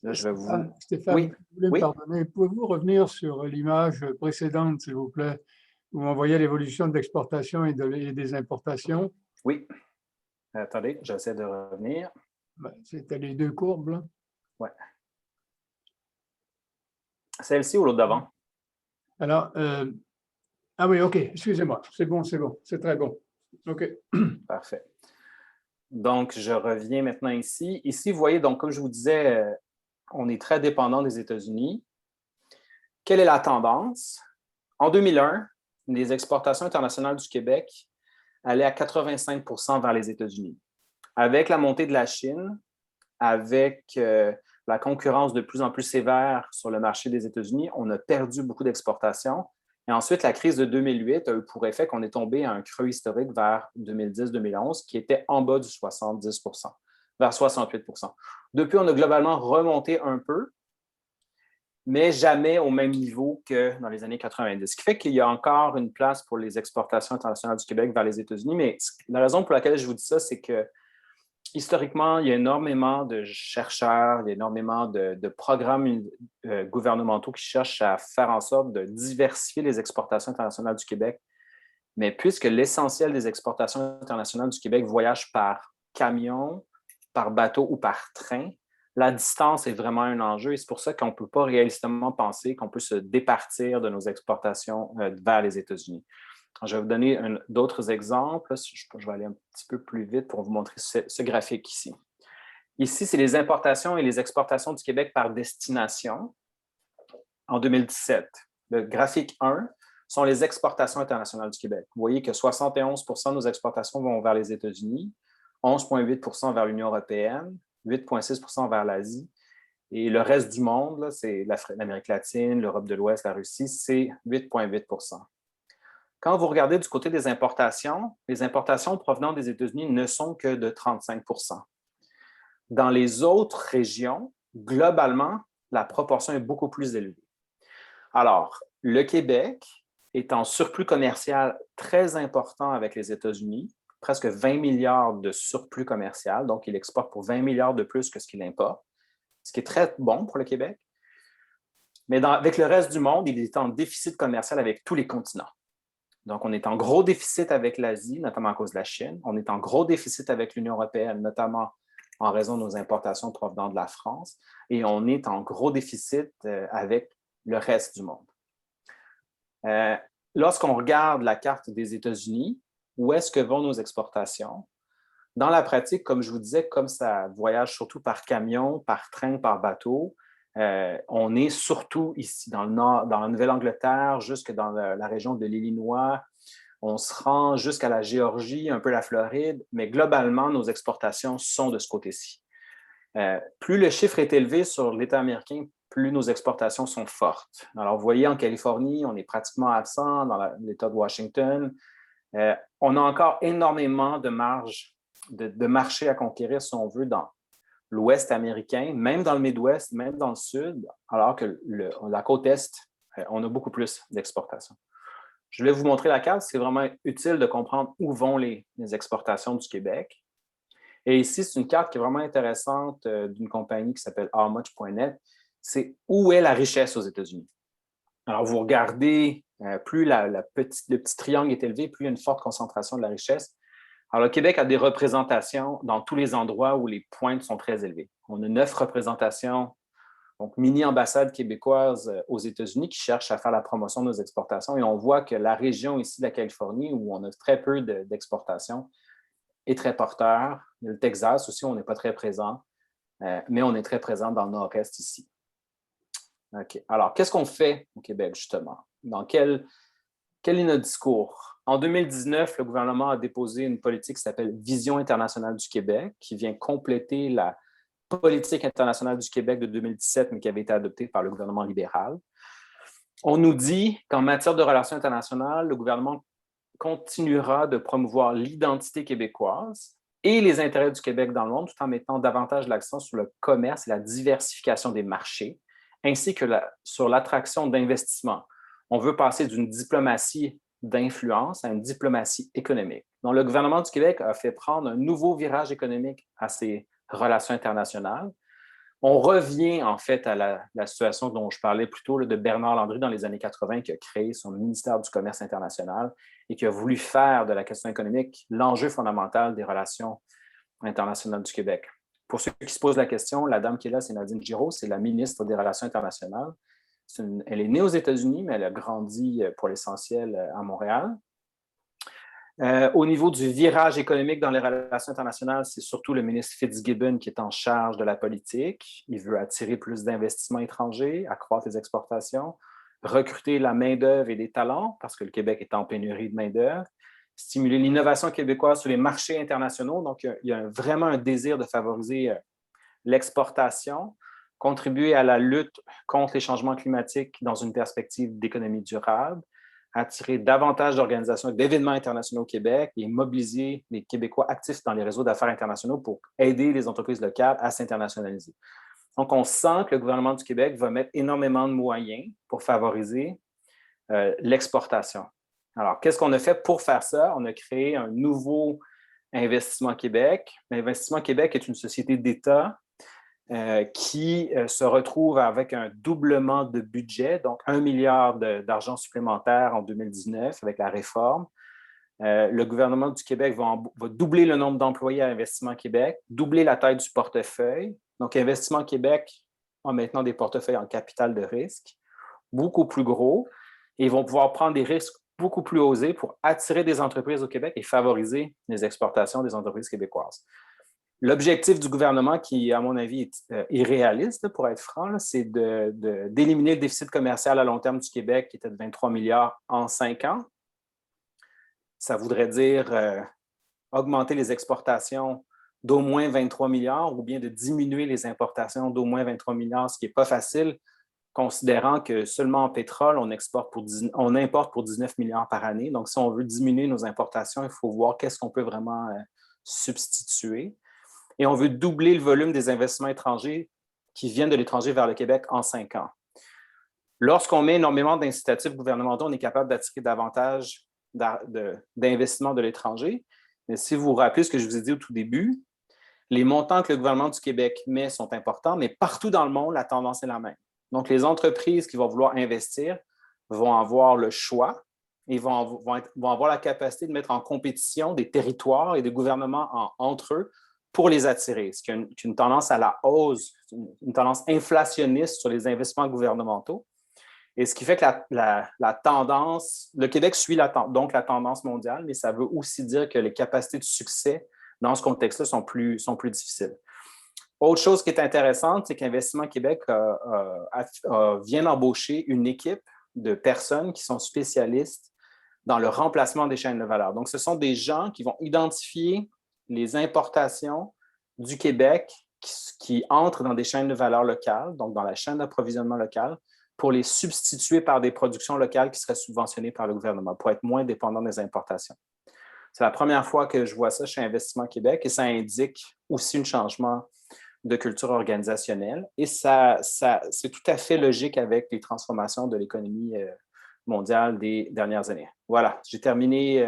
Là, je vais vous... Stéphane, oui, vous voulez me pardonner, pouvez-vous revenir sur l'image précédente, s'il vous plaît, où on voyait l'évolution de l'exportation et des importations? Oui. Attendez, j'essaie de revenir. C'était les deux courbes, là. Oui. Celle-ci ou l'autre d'avant? Alors, ah oui, OK, excusez-moi. C'est bon, c'est très bon. OK. Parfait. Donc, je reviens maintenant ici. Ici, vous voyez, donc, comme je vous disais, on est très dépendant des États-Unis. Quelle est la tendance? En 2001, les exportations internationales du Québec allaient à 85% vers les États-Unis. Avec la montée de la Chine, avec la concurrence de plus en plus sévère sur le marché des États-Unis, on a perdu beaucoup d'exportations. Et ensuite, la crise de 2008 a eu pour effet qu'on est tombé à un creux historique vers 2010-2011 qui était en bas du 70%, vers 68%. Depuis, on a globalement remonté un peu, mais jamais au même niveau que dans les années 90. Ce qui fait qu'il y a encore une place pour les exportations internationales du Québec vers les États-Unis. Mais la raison pour laquelle je vous dis ça, c'est que historiquement, il y a énormément de chercheurs, il y a énormément de programmes gouvernementaux qui cherchent à faire en sorte de diversifier les exportations internationales du Québec. Mais puisque l'essentiel des exportations internationales du Québec voyage par camion, par bateau ou par train, la distance est vraiment un enjeu et c'est pour ça qu'on ne peut pas réalistement penser qu'on peut se départir de nos exportations vers les États-Unis. Je vais vous donner d'autres exemples. Je vais aller un petit peu plus vite pour vous montrer ce graphique ici. Ici, c'est les importations et les exportations du Québec par destination en 2017. Le graphique 1 sont les exportations internationales du Québec. Vous voyez que 71 % de nos exportations vont vers les États-Unis, 11,8 % vers l'Union européenne, 8,6 % vers l'Asie. Et le reste du monde, c'est l'Amérique latine, l'Europe de l'Ouest, la Russie, c'est 8,8 %. Quand vous regardez du côté des importations, les importations provenant des États-Unis ne sont que de 35 %. Dans les autres régions, globalement, la proportion est beaucoup plus élevée. Alors, le Québec est en surplus commercial très important avec les États-Unis, presque 20 milliards de surplus commercial, donc il exporte pour 20 milliards de plus que ce qu'il importe, ce qui est très bon pour le Québec. Mais avec le reste du monde, il est en déficit commercial avec tous les continents. Donc, on est en gros déficit avec l'Asie, notamment à cause de la Chine. On est en gros déficit avec l'Union européenne, notamment en raison de nos importations provenant de la France. Et on est en gros déficit avec le reste du monde. Lorsqu'on regarde la carte des États-Unis, où est-ce que vont nos exportations? Dans la pratique, comme je vous disais, comme ça voyage surtout par camion, par train, par bateau, on est surtout ici dans le nord, dans la Nouvelle-Angleterre, jusque dans la région de l'Illinois. On se rend jusqu'à la Géorgie, un peu la Floride, mais globalement, nos exportations sont de ce côté-ci. Plus le chiffre est élevé sur l'État américain, plus nos exportations sont fortes. Alors, vous voyez, en Californie, on est pratiquement absent, dans l'État de Washington. On a encore énormément de marge, de marché à conquérir, si on veut, dans l'Ouest américain, même dans le Midwest, même dans le Sud, alors que la côte Est, on a beaucoup plus d'exportations. Je vais vous montrer la carte. C'est vraiment utile de comprendre où vont les exportations du Québec. Et ici, c'est une carte qui est vraiment intéressante d'une compagnie qui s'appelle howmuch.net. C'est où est la richesse aux États-Unis. Alors, vous regardez, plus le petit triangle est élevé, plus il y a une forte concentration de la richesse. Alors, le Québec a des représentations dans tous les endroits où les pointes sont très élevées. On a 9 représentations, donc mini-ambassades québécoises aux États-Unis qui cherchent à faire la promotion de nos exportations. Et on voit que la région ici de la Californie, où on a très peu d'exportations, est très porteur. Il y a le Texas aussi, on n'est pas très présent, mais on est très présent dans le nord-est ici. OK. Alors, qu'est-ce qu'on fait au Québec, justement? Quel est notre discours? En 2019, le gouvernement a déposé une politique qui s'appelle Vision internationale du Québec, qui vient compléter la politique internationale du Québec de 2017, mais qui avait été adoptée par le gouvernement libéral. On nous dit qu'en matière de relations internationales, le gouvernement continuera de promouvoir l'identité québécoise et les intérêts du Québec dans le monde, tout en mettant davantage l'accent sur le commerce et la diversification des marchés, ainsi que sur l'attraction d'investissements. On veut passer d'une diplomatie d'influence à une diplomatie économique. Donc, le gouvernement du Québec a fait prendre un nouveau virage économique à ses relations internationales. On revient en fait à la situation dont je parlais plus tôt de Bernard Landry dans les années 80, qui a créé son ministère du Commerce international et qui a voulu faire de la question économique l'enjeu fondamental des relations internationales du Québec. Pour ceux qui se posent la question, la dame qui est là, c'est Nadine Giraud, c'est la ministre des Relations internationales. Elle est née aux États-Unis, mais elle a grandi pour l'essentiel à Montréal. Au niveau du virage économique dans les relations internationales, c'est surtout le ministre Fitzgibbon qui est en charge de la politique. Il veut attirer plus d'investissements étrangers, accroître les exportations, recruter la main-d'œuvre et des talents, parce que le Québec est en pénurie de main-d'œuvre, stimuler l'innovation québécoise sur les marchés internationaux. Donc, il y a vraiment un désir de favoriser l'exportation, contribuer à la lutte contre les changements climatiques dans une perspective d'économie durable, attirer davantage d'organisations et d'événements internationaux au Québec et mobiliser les Québécois actifs dans les réseaux d'affaires internationaux pour aider les entreprises locales à s'internationaliser. Donc, on sent que le gouvernement du Québec va mettre énormément de moyens pour favoriser l'exportation. Alors, qu'est-ce qu'on a fait pour faire ça? On a créé un nouveau Investissement Québec. Investissement Québec est une société d'État qui se retrouve avec un doublement de budget, donc 1 milliard d'argent supplémentaire en 2019 avec la réforme. Le gouvernement du Québec va doubler le nombre d'employés à Investissement Québec, doubler la taille du portefeuille. Donc, Investissement Québec a maintenant des portefeuilles en capital de risque, beaucoup plus gros, et ils vont pouvoir prendre des risques beaucoup plus osé pour attirer des entreprises au Québec et favoriser les exportations des entreprises québécoises. L'objectif du gouvernement, qui, à mon avis, est irréaliste, pour être franc, c'est d'éliminer le déficit commercial à long terme du Québec, qui était de 23 milliards en 5 ans. Ça voudrait dire augmenter les exportations d'au moins 23 milliards ou bien de diminuer les importations d'au moins 23 milliards, ce qui n'est pas facile, considérant que seulement en pétrole, on importe pour 19 milliards par année. Donc, si on veut diminuer nos importations, il faut voir qu'est-ce qu'on peut vraiment substituer. Et on veut doubler le volume des investissements étrangers qui viennent de l'étranger vers le Québec en 5 ans. Lorsqu'on met énormément d'incitatifs gouvernementaux, on est capable d'attirer davantage d'investissements de l'étranger. Mais si vous vous rappelez ce que je vous ai dit au tout début, les montants que le gouvernement du Québec met sont importants, mais partout dans le monde, la tendance est la même. Donc, les entreprises qui vont vouloir investir vont avoir le choix et vont avoir la capacité de mettre en compétition des territoires et des gouvernements entre eux pour les attirer, ce qui est une tendance à la hausse, une tendance inflationniste sur les investissements gouvernementaux. Et ce qui fait que la tendance, le Québec suit donc la tendance mondiale, mais ça veut aussi dire que les capacités de succès dans ce contexte-là sont plus difficiles. Autre chose qui est intéressante, c'est qu'Investissement Québec vient d'embaucher une équipe de personnes qui sont spécialistes dans le remplacement des chaînes de valeur. Donc, ce sont des gens qui vont identifier les importations du Québec qui entrent dans des chaînes de valeur locales, donc dans la chaîne d'approvisionnement locale, pour les substituer par des productions locales qui seraient subventionnées par le gouvernement, pour être moins dépendants des importations. C'est la première fois que je vois ça chez Investissement Québec et ça indique aussi un changement de culture organisationnelle. Et c'est tout à fait logique avec les transformations de l'économie mondiale des dernières années. Voilà, j'ai terminé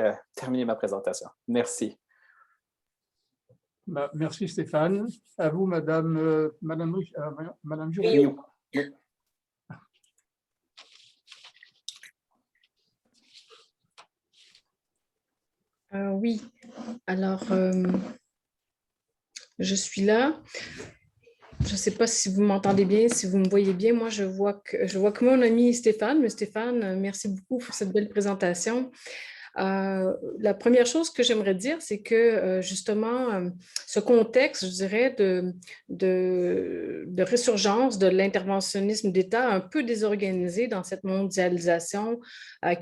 ma présentation. Merci. Merci Stéphane. À vous, Madame Juriot. Oui, alors je suis là. Je ne sais pas si vous m'entendez bien, si vous me voyez bien. Moi, je vois que mon ami Stéphane. Mais Stéphane, merci beaucoup pour cette belle présentation. La première chose que j'aimerais dire, c'est que justement, ce contexte, je dirais, de résurgence de l'interventionnisme d'État un peu désorganisé dans cette mondialisation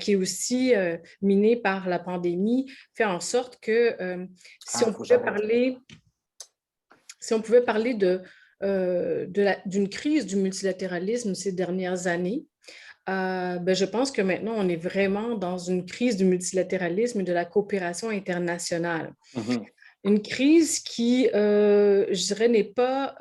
qui est aussi minée par la pandémie, fait en sorte que si on pouvait parler d'une crise du multilatéralisme ces dernières années, je pense que maintenant, on est vraiment dans une crise du multilatéralisme et de la coopération internationale. Mm-hmm. Une crise qui, je dirais, n'est pas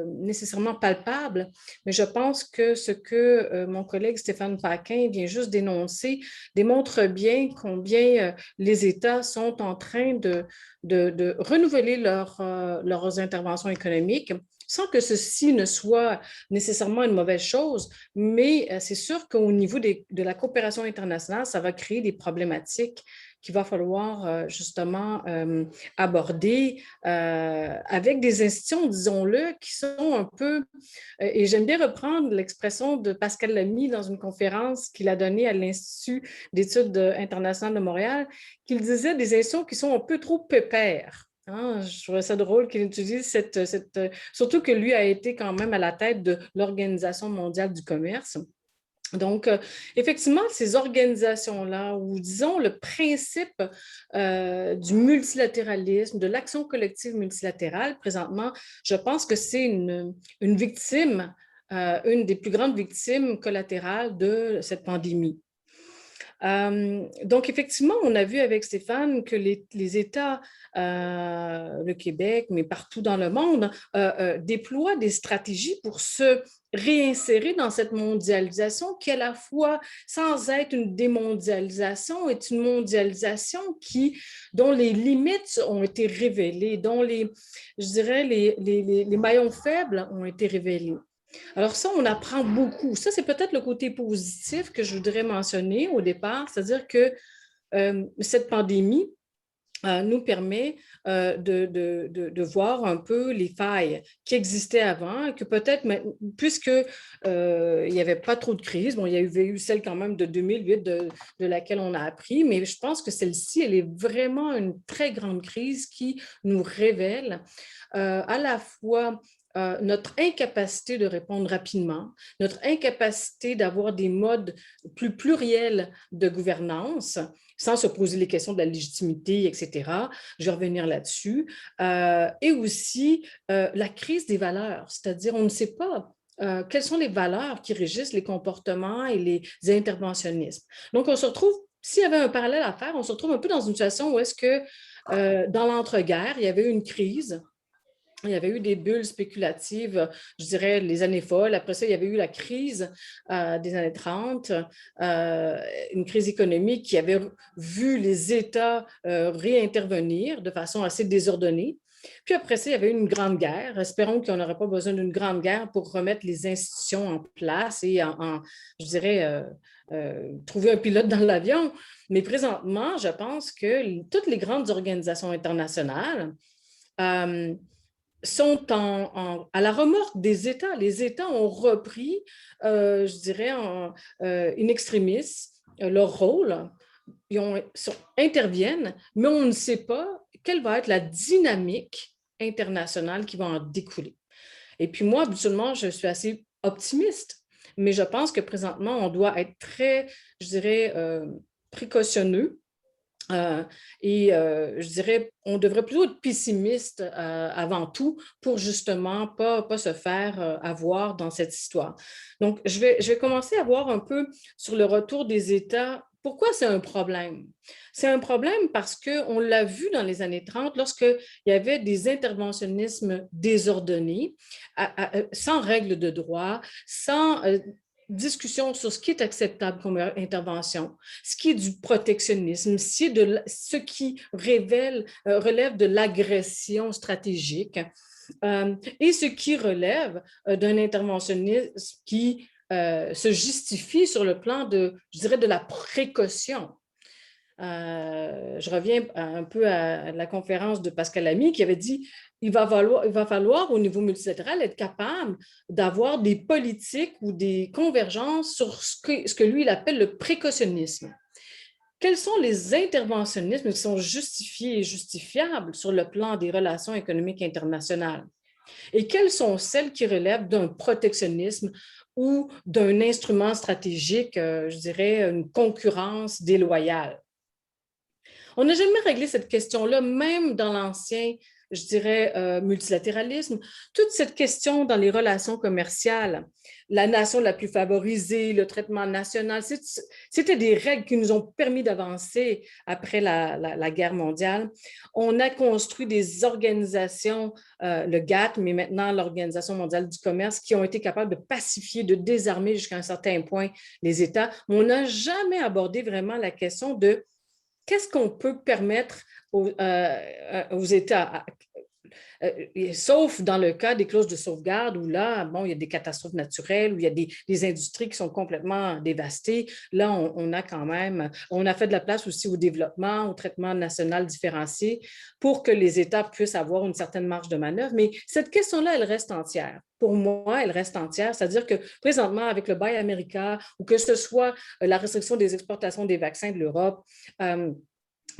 nécessairement palpable, mais je pense que ce que mon collègue Stéphane Paquin vient juste d'énoncer démontre bien combien les États sont en train de renouveler leurs interventions économiques, sans que ceci ne soit nécessairement une mauvaise chose, mais c'est sûr qu'au niveau de la coopération internationale, ça va créer des problématiques qu'il va falloir justement aborder avec des institutions, disons-le, qui sont un peu, et j'aime bien reprendre l'expression de Pascal Lamy dans une conférence qu'il a donnée à l'Institut d'études internationales de Montréal, qu'il disait des institutions qui sont un peu trop pépères. Hein, je trouvais ça drôle qu'il utilise surtout que lui a été quand même à la tête de l'Organisation mondiale du commerce. Donc, effectivement, ces organisations-là, ou disons le principe du multilatéralisme, de l'action collective multilatérale, présentement, je pense que c'est une victime, une des plus grandes victimes collatérales de cette pandémie. Donc, effectivement, on a vu avec Stéphane que les États, le Québec, mais partout dans le monde, déploient des stratégies pour se réinsérer dans cette mondialisation qui, à la fois, sans être une démondialisation, est une mondialisation dont les limites ont été révélées, dont les maillons faibles ont été révélés. Alors ça, on apprend beaucoup. Ça, c'est peut-être le côté positif que je voudrais mentionner au départ, c'est-à-dire que cette pandémie nous permet de voir un peu les failles qui existaient avant et que peut-être, puisque il n'y avait pas trop de crise, bon, il y avait eu celle quand même de 2008 de laquelle on a appris, mais je pense que celle-ci, elle est vraiment une très grande crise qui nous révèle à la fois notre incapacité de répondre rapidement, notre incapacité d'avoir des modes plus pluriels de gouvernance, sans se poser les questions de la légitimité, etc. Je vais revenir là-dessus. Et aussi la crise des valeurs, c'est-à-dire on ne sait pas quelles sont les valeurs qui régissent les comportements et les interventionnismes. Donc, on se retrouve, s'il y avait un parallèle à faire, on se retrouve un peu dans une situation où est-ce que dans l'entre-guerres, il y avait eu une crise. Il y avait eu des bulles spéculatives, je dirais, les années folles. Après ça, il y avait eu la crise des années 30, une crise économique qui avait vu les États réintervenir de façon assez désordonnée. Puis après ça, il y avait eu une grande guerre. Espérons qu'on n'aurait pas besoin d'une grande guerre pour remettre les institutions en place et je dirais, trouver un pilote dans l'avion. Mais présentement, je pense que toutes les grandes organisations internationales sont à la remorque des États. Les États ont repris, je dirais, in extremis, leur rôle. Ils interviennent, mais on ne sait pas quelle va être la dynamique internationale qui va en découler. Et puis moi, habituellement, je suis assez optimiste, mais je pense que présentement, on doit être très, je dirais, précautionneux. Je dirais, on devrait plutôt être pessimiste avant tout pour justement pas se faire avoir dans cette histoire. Donc, je vais commencer à voir un peu sur le retour des États. Pourquoi c'est un problème? C'est un problème parce qu'on l'a vu dans les années 30, lorsqu'il y avait des interventionnismes désordonnés, sans règles de droit, sans discussion sur ce qui est acceptable comme intervention, ce qui est du protectionnisme, ce qui relève de l'agression stratégique et ce qui relève d'un interventionnisme qui se justifie sur le plan je dirais, de la précaution. Je reviens un peu à la conférence de Pascal Lamy qui avait dit il va falloir au niveau multilatéral être capable d'avoir des politiques ou des convergences sur ce que lui il appelle le précautionnisme. Quels sont les interventionnismes qui sont justifiés et justifiables sur le plan des relations économiques internationales? Et quelles sont celles qui relèvent d'un protectionnisme ou d'un instrument stratégique, je dirais, une concurrence déloyale? On n'a jamais réglé cette question-là, même dans l'ancien, je dirais, multilatéralisme. Toute cette question dans les relations commerciales, la nation la plus favorisée, le traitement national, c'était des règles qui nous ont permis d'avancer après la guerre mondiale. On a construit des organisations, le GATT, mais maintenant l'Organisation mondiale du commerce, qui ont été capables de pacifier, de désarmer jusqu'à un certain point les États. Mais on n'a jamais abordé vraiment la question de qu'est-ce qu'on peut permettre aux États, sauf dans le cas des clauses de sauvegarde où là, bon, il y a des catastrophes naturelles, où il y a des industries qui sont complètement dévastées. Là, on a fait de la place aussi au développement, au traitement national différencié pour que les États puissent avoir une certaine marge de manœuvre. Mais cette question-là, elle reste entière. Pour moi, elle reste entière, c'est-à-dire que présentement, avec le Buy America ou que ce soit la restriction des exportations des vaccins de l'Europe,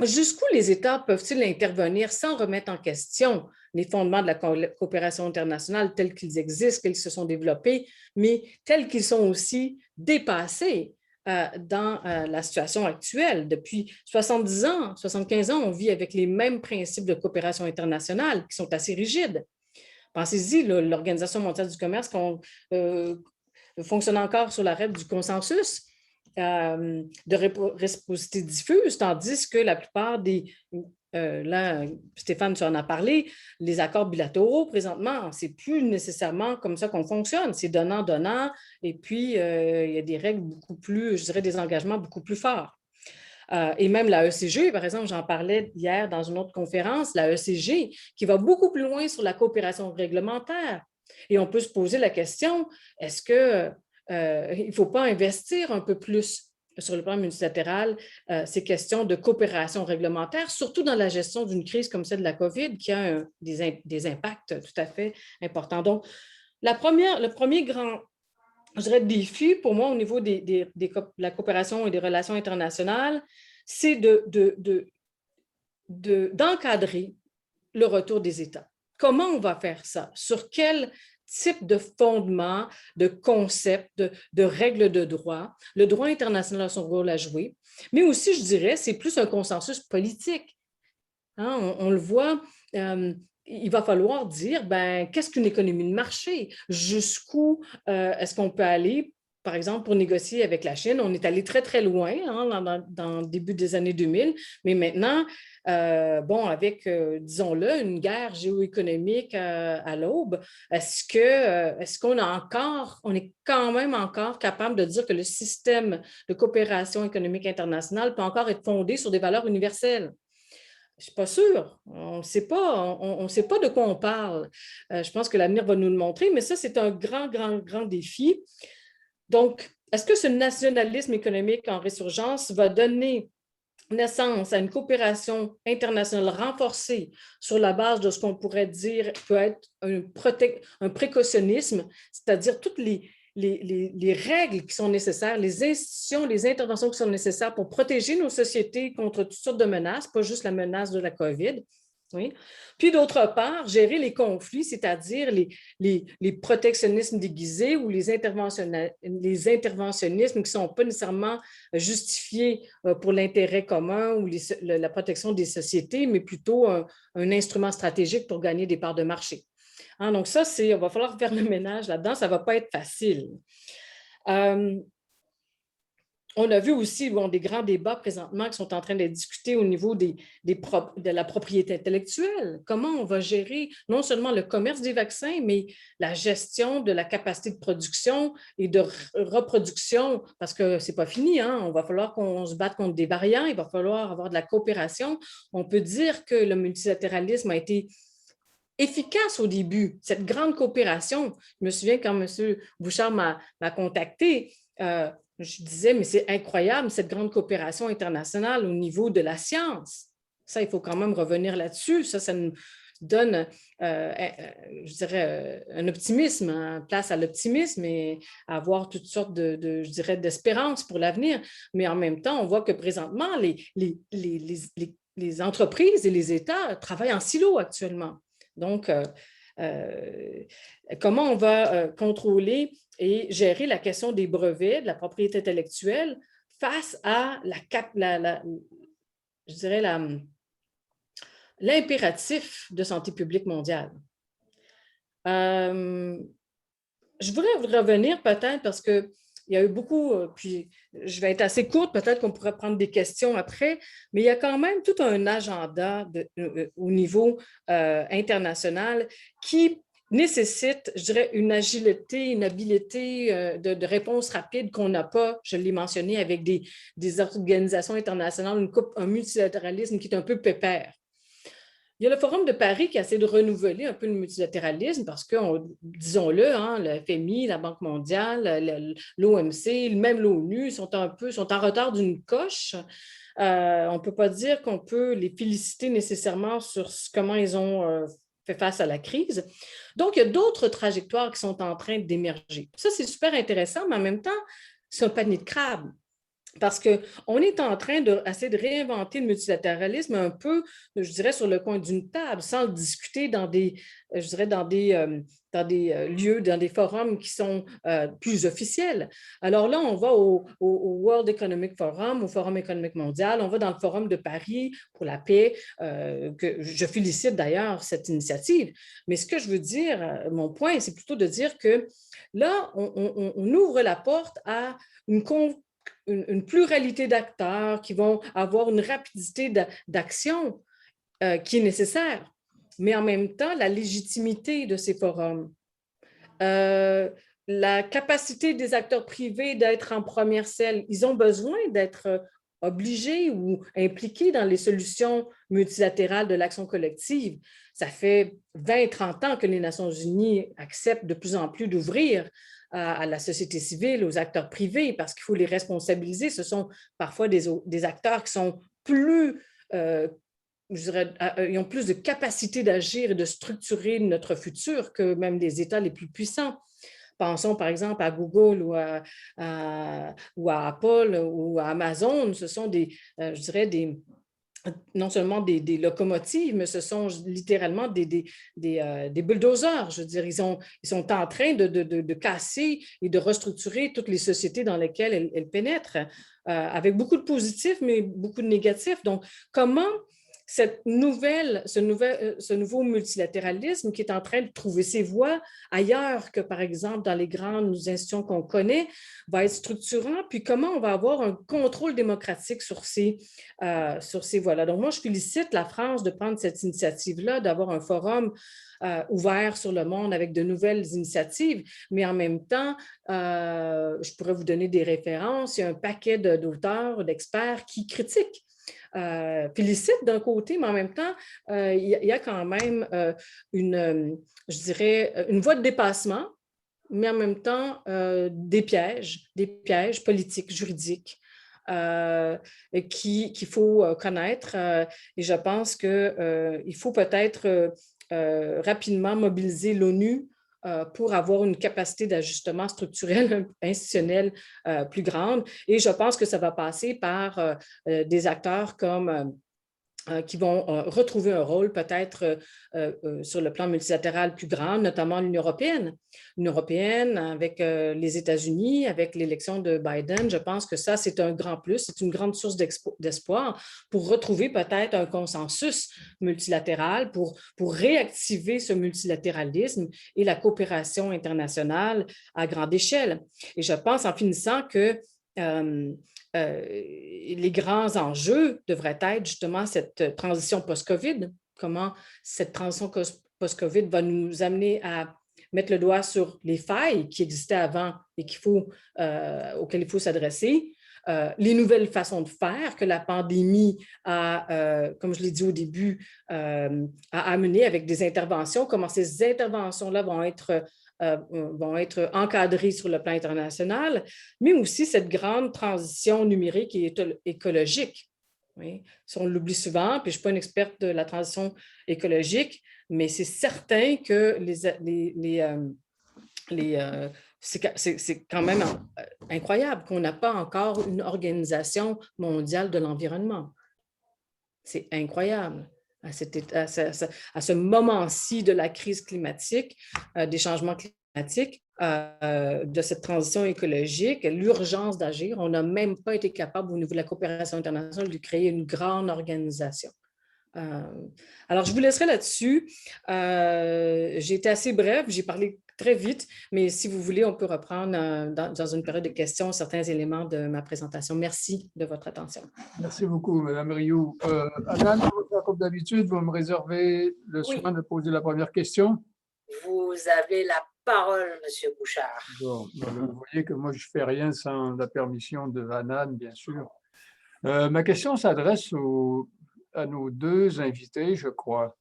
jusqu'où les États peuvent-ils intervenir sans remettre en question les fondements de la coopération internationale tels qu'ils existent, qu'ils se sont développés, mais tels qu'ils sont aussi dépassés dans la situation actuelle? Depuis 70 ans, 75 ans, on vit avec les mêmes principes de coopération internationale qui sont assez rigides. Pensez-y, l'Organisation mondiale du commerce fonctionne encore sur la règle du consensus de réciprocité diffuse, tandis que la plupart là, Stéphane, tu en as parlé, les accords bilatéraux, présentement, c'est plus nécessairement comme ça qu'on fonctionne. C'est donnant-donnant, et puis il y a des règles beaucoup plus, je dirais, des engagements beaucoup plus forts. Et même la ECG, par exemple, j'en parlais hier dans une autre conférence, la ECG, qui va beaucoup plus loin sur la coopération réglementaire. Et on peut se poser la question, est-ce qu'il ne faut pas investir un peu plus sur le plan multilatéral, ces questions de coopération réglementaire, surtout dans la gestion d'une crise comme celle de la COVID, qui a des impacts tout à fait importants. Donc, le premier grand, je dirais, défi pour moi au niveau de la coopération et des relations internationales, c'est d'encadrer le retour des États. Comment on va faire ça? Sur quel type de fondement, de concept, de règles de droit? Le droit international a son rôle à jouer, mais aussi, je dirais, c'est plus un consensus politique. Hein, on le voit, il va falloir dire, qu'est-ce qu'une économie de marché? Jusqu'où est-ce qu'on peut aller? Par exemple, pour négocier avec la Chine, on est allé très, très loin dans le début des années 2000, mais maintenant, avec, disons-le, une guerre géoéconomique à l'aube, est-ce qu'on est quand même encore capable de dire que le système de coopération économique internationale peut encore être fondé sur des valeurs universelles? Je ne suis pas sûre. On ne sait pas de quoi on parle. Je pense que l'avenir va nous le montrer, mais ça, c'est un grand, grand, grand défi. Donc, est-ce que ce nationalisme économique en résurgence va donner naissance à une coopération internationale renforcée sur la base de ce qu'on pourrait dire peut être un précautionnisme, c'est-à-dire toutes les règles qui sont nécessaires, les institutions, les interventions qui sont nécessaires pour protéger nos sociétés contre toutes sortes de menaces, pas juste la menace de la COVID. Oui. Puis d'autre part, gérer les conflits, c'est-à-dire les protectionnismes déguisés ou les interventionnismes qui ne sont pas nécessairement justifiés pour l'intérêt commun ou la protection des sociétés, mais plutôt un instrument stratégique pour gagner des parts de marché. Hein, donc ça, il va falloir faire le ménage là-dedans, ça ne va pas être facile. On a vu aussi des grands débats présentement qui sont en train d'être discutés au niveau de la propriété intellectuelle. Comment on va gérer non seulement le commerce des vaccins, mais la gestion de la capacité de production et de reproduction, parce que ce n'est pas fini, hein? On va falloir qu'on se batte contre des variants, il va falloir avoir de la coopération. On peut dire que le multilatéralisme a été efficace au début, cette grande coopération. Je me souviens quand M. Bouchard m'a contacté, je disais, mais c'est incroyable, cette grande coopération internationale au niveau de la science. Ça, il faut quand même revenir là-dessus. Ça nous donne, je dirais, un optimisme, hein, place à l'optimisme et à avoir toutes sortes je dirais, d'espérance pour l'avenir. Mais en même temps, on voit que présentement, les entreprises et les États travaillent en silo actuellement. Donc, comment on va contrôler et gérer la question des brevets, de la propriété intellectuelle face à je dirais l'impératif de santé publique mondiale. Je voudrais revenir peut-être parce qu'il y a eu beaucoup, puis je vais être assez courte, peut-être qu'on pourrait prendre des questions après, mais il y a quand même tout un agenda au niveau international qui nécessite, je dirais, une agilité, une habileté de réponse rapide qu'on n'a pas, je l'ai mentionné, avec des organisations internationales, un multilatéralisme qui est un peu pépère. Il y a le Forum de Paris qui essaie de renouveler un peu le multilatéralisme parce que, disons-le, hein, le FMI, la Banque mondiale, l'OMC, même l'ONU sont en retard d'une coche. On ne peut pas dire qu'on peut les féliciter nécessairement sur comment ils ont fait face à la crise. Donc, il y a d'autres trajectoires qui sont en train d'émerger. Ça, c'est super intéressant, mais en même temps, c'est un panier de crabes. Parce qu'on est en train d'essayer de réinventer le multilatéralisme un peu, je dirais, sur le coin d'une table, sans le discuter dans des lieux, dans des forums qui sont plus officiels. Alors là, on va au World Economic Forum, au Forum économique mondial, on va dans le Forum de Paris pour la paix, que je félicite d'ailleurs cette initiative. Mais ce que je veux dire, mon point, c'est plutôt de dire que là, on ouvre la porte à une pluralité d'acteurs qui vont avoir une rapidité d'action qui est nécessaire, mais en même temps, la légitimité de ces forums, la capacité des acteurs privés d'être en première selle, ils ont besoin d'être obligés ou impliqués dans les solutions multilatérales de l'action collective. Ça fait 20-30 ans que les Nations unies acceptent de plus en plus d'ouvrir à la société civile, aux acteurs privés, parce qu'il faut les responsabiliser. Ce sont parfois des acteurs qui sont plus, je dirais, ils ont plus de capacité d'agir et de structurer notre futur que même les États les plus puissants. Pensons par exemple à Google ou à Apple ou à Amazon. Ce sont je dirais, non seulement des locomotives, mais ce sont littéralement des bulldozers. Je veux dire, ils sont en train de casser et de restructurer toutes les sociétés dans lesquelles elles pénètrent, avec beaucoup de positifs, mais beaucoup de négatifs. Donc, comment ce nouveau multilatéralisme qui est en train de trouver ses voies ailleurs que, par exemple, dans les grandes institutions qu'on connaît, va être structurant, puis comment on va avoir un contrôle démocratique sur ces voies-là. Donc, moi, je félicite la France de prendre cette initiative-là, d'avoir un forum ouvert sur le monde avec de nouvelles initiatives, mais en même temps, je pourrais vous donner des références. Il y a un paquet d'auteurs, d'experts qui critiquent. Félicite d'un côté, mais en même temps, il y a quand même je dirais, une voie de dépassement, mais en même temps, des pièges politiques, juridiques qu'il faut connaître. Et je pense qu'il faut peut-être rapidement mobiliser l'ONU pour avoir une capacité d'ajustement structurel, institutionnel plus grande. Et je pense que ça va passer par des acteurs comme qui vont retrouver un rôle peut-être sur le plan multilatéral plus grand, notamment l'Union européenne. L'Union européenne avec les États-Unis, avec l'élection de Biden, je pense que ça, c'est un grand plus, c'est une grande source d'espoir pour retrouver peut-être un consensus multilatéral, pour réactiver ce multilatéralisme et la coopération internationale à grande échelle. Et je pense, en finissant, que les grands enjeux devraient être justement cette transition post-COVID. Comment cette transition post-COVID va nous amener à mettre le doigt sur les failles qui existaient avant et auxquelles il faut s'adresser, les nouvelles façons de faire que la pandémie a, comme je l'ai dit au début, a amené avec des interventions, comment ces interventions-là vont être encadrés sur le plan international, mais aussi cette grande transition numérique et écologique. Oui. Ça, on l'oublie souvent, puis je ne suis pas une experte de la transition écologique, mais c'est certain que c'est quand même incroyable qu'on n'a pas encore une organisation mondiale de l'environnement. C'est incroyable. À ce moment-ci de la crise climatique, des changements climatiques, de cette transition écologique, l'urgence d'agir, on n'a même pas été capable au niveau de la coopération internationale de créer une grande organisation. Alors, je vous laisserai là-dessus. J'ai été assez brève, j'ai parlé très vite, mais si vous voulez, on peut reprendre dans une période de questions certains éléments de ma présentation. Merci de votre attention. Merci beaucoup, Mme Rioux. Anne, comme d'habitude, vous me réservez le soin de poser la première question. Vous avez la parole, M. Bouchard. Bon, vous voyez que moi, je ne fais rien sans la permission de Anne, bien sûr. Ma question s'adresse à nos deux invités, je crois.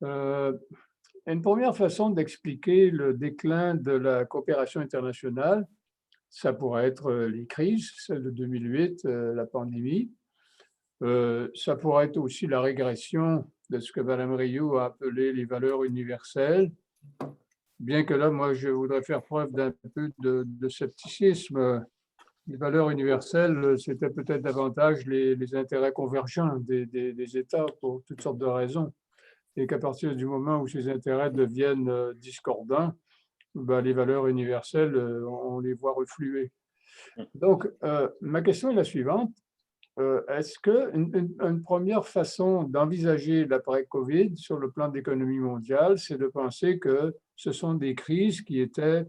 Une première façon d'expliquer le déclin de la coopération internationale, ça pourrait être les crises, celle de 2008, la pandémie. Ça pourrait être aussi la régression de ce que Mme Rioux a appelé les valeurs universelles, bien que là, moi, je voudrais faire preuve d'un peu de scepticisme. Les valeurs universelles, c'était peut-être davantage les intérêts convergents des États pour toutes sortes de raisons. Et qu'à partir du moment où ces intérêts deviennent discordants, ben, les valeurs universelles, on les voit refluer. Donc, ma question est la suivante. Est-ce qu'une première façon d'envisager l'après-Covid sur le plan de l'économie mondiale, c'est de penser que ce sont des crises qui étaient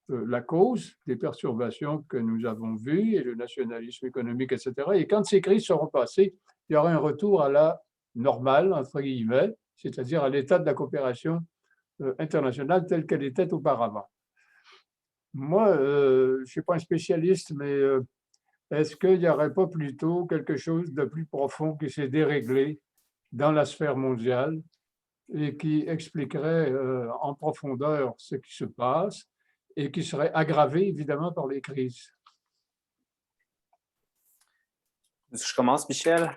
la cause des perturbations que nous avons vues et le nationalisme économique, etc. Et quand ces crises seront passées, il y aura un retour à la normale, entre guillemets, c'est-à-dire à l'état de la coopération internationale telle qu'elle était auparavant. Moi, je ne suis pas un spécialiste, mais est-ce qu'il n'y aurait pas plutôt quelque chose de plus profond qui s'est déréglé dans la sphère mondiale et qui expliquerait en profondeur ce qui se passe et qui serait aggravé évidemment par les crises? Je commence, Michel?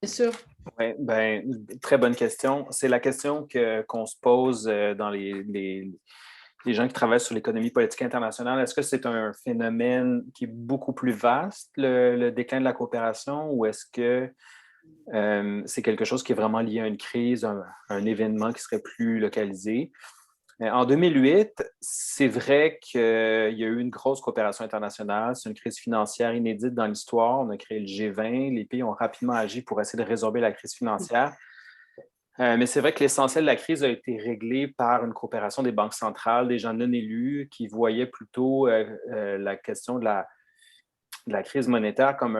Bien sûr. Oui, ben, très bonne question. C'est la question qu'on se pose dans les gens qui travaillent sur l'économie politique internationale. Est-ce que c'est un phénomène qui est beaucoup plus vaste, le déclin de la coopération, ou est-ce que c'est quelque chose qui est vraiment lié à une crise, un événement qui serait plus localisé? En 2008, c'est vrai qu'il y a eu une grosse coopération internationale. C'est une crise financière inédite dans l'histoire. On a créé le G20. Les pays ont rapidement agi pour essayer de résorber la crise financière. Mais c'est vrai que l'essentiel de la crise a été réglé par une coopération des banques centrales, des gens non élus qui voyaient plutôt la question de la crise monétaire comme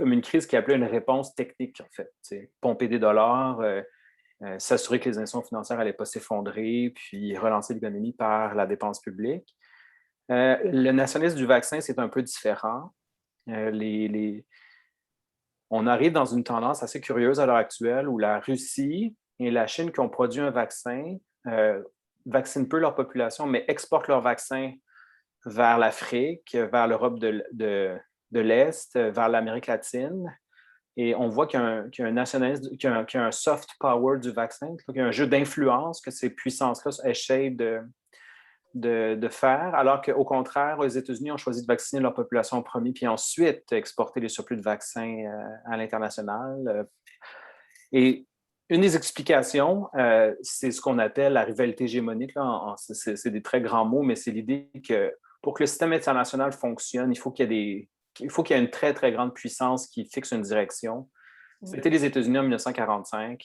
une crise qui appelait une réponse technique, en fait. C'est pomper des dollars, s'assurer que les institutions financières n'allaient pas s'effondrer, puis relancer l'économie par la dépense publique. Le nationalisme du vaccin, c'est un peu différent. On arrive dans une tendance assez curieuse à l'heure actuelle où la Russie et la Chine qui ont produit un vaccin vaccinent peu leur population, mais exportent leur vaccin vers l'Afrique, vers l'Europe de l'Est, vers l'Amérique latine. Et on voit qu'il y a un nationalisme, qu'il y a un soft power du vaccin, qu'il y a un jeu d'influence que ces puissances-là essaient de faire, alors qu'au contraire, les États-Unis ont choisi de vacciner leur population en premier, puis ensuite exporter les surplus de vaccins à l'international. Et une des explications, c'est ce qu'on appelle la rivalité hégémonique. C'est des très grands mots, mais c'est l'idée que pour que le système international fonctionne, il faut qu'il y ait une très, très grande puissance qui fixe une direction. C'était les États-Unis en 1945.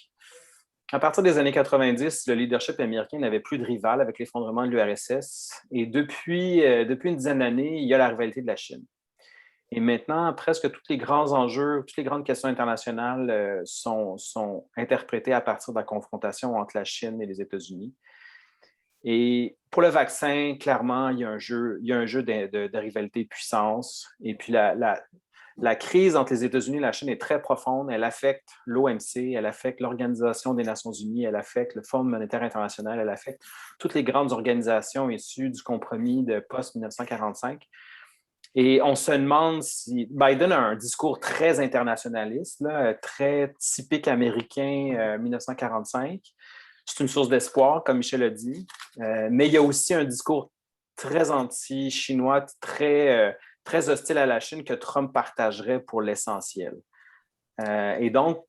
À partir des années 90, le leadership américain n'avait plus de rival avec l'effondrement de l'URSS. Et depuis une dizaine d'années, il y a la rivalité de la Chine. Et maintenant, presque tous les grands enjeux, toutes les grandes questions internationales sont interprétées à partir de la confrontation entre la Chine et les États-Unis. Et pour le vaccin, clairement, il y a un jeu de rivalité de puissance. Et puis, la crise entre les États-Unis et la Chine est très profonde. Elle affecte l'OMC, elle affecte l'Organisation des Nations unies, elle affecte le Fonds monétaire international, elle affecte toutes les grandes organisations issues du compromis de post-1945. Et on se demande si Biden a un discours très internationaliste, là, très typique américain 1945. C'est une source d'espoir, comme Michel a dit, mais il y a aussi un discours très anti-chinois, très hostile à la Chine que Trump partagerait pour l'essentiel. Et donc,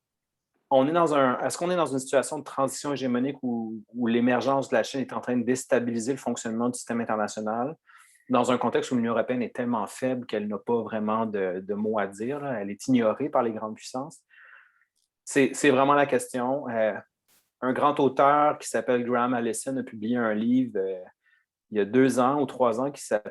est-ce qu'on est dans une situation de transition hégémonique où l'émergence de la Chine est en train de déstabiliser le fonctionnement du système international dans un contexte où l'Union européenne est tellement faible qu'elle n'a pas vraiment de mots à dire, là. Elle est ignorée par les grandes puissances? C'est vraiment la question. Un grand auteur qui s'appelle Graham Allison a publié un livre il y a 2 ans ou 3 ans qui a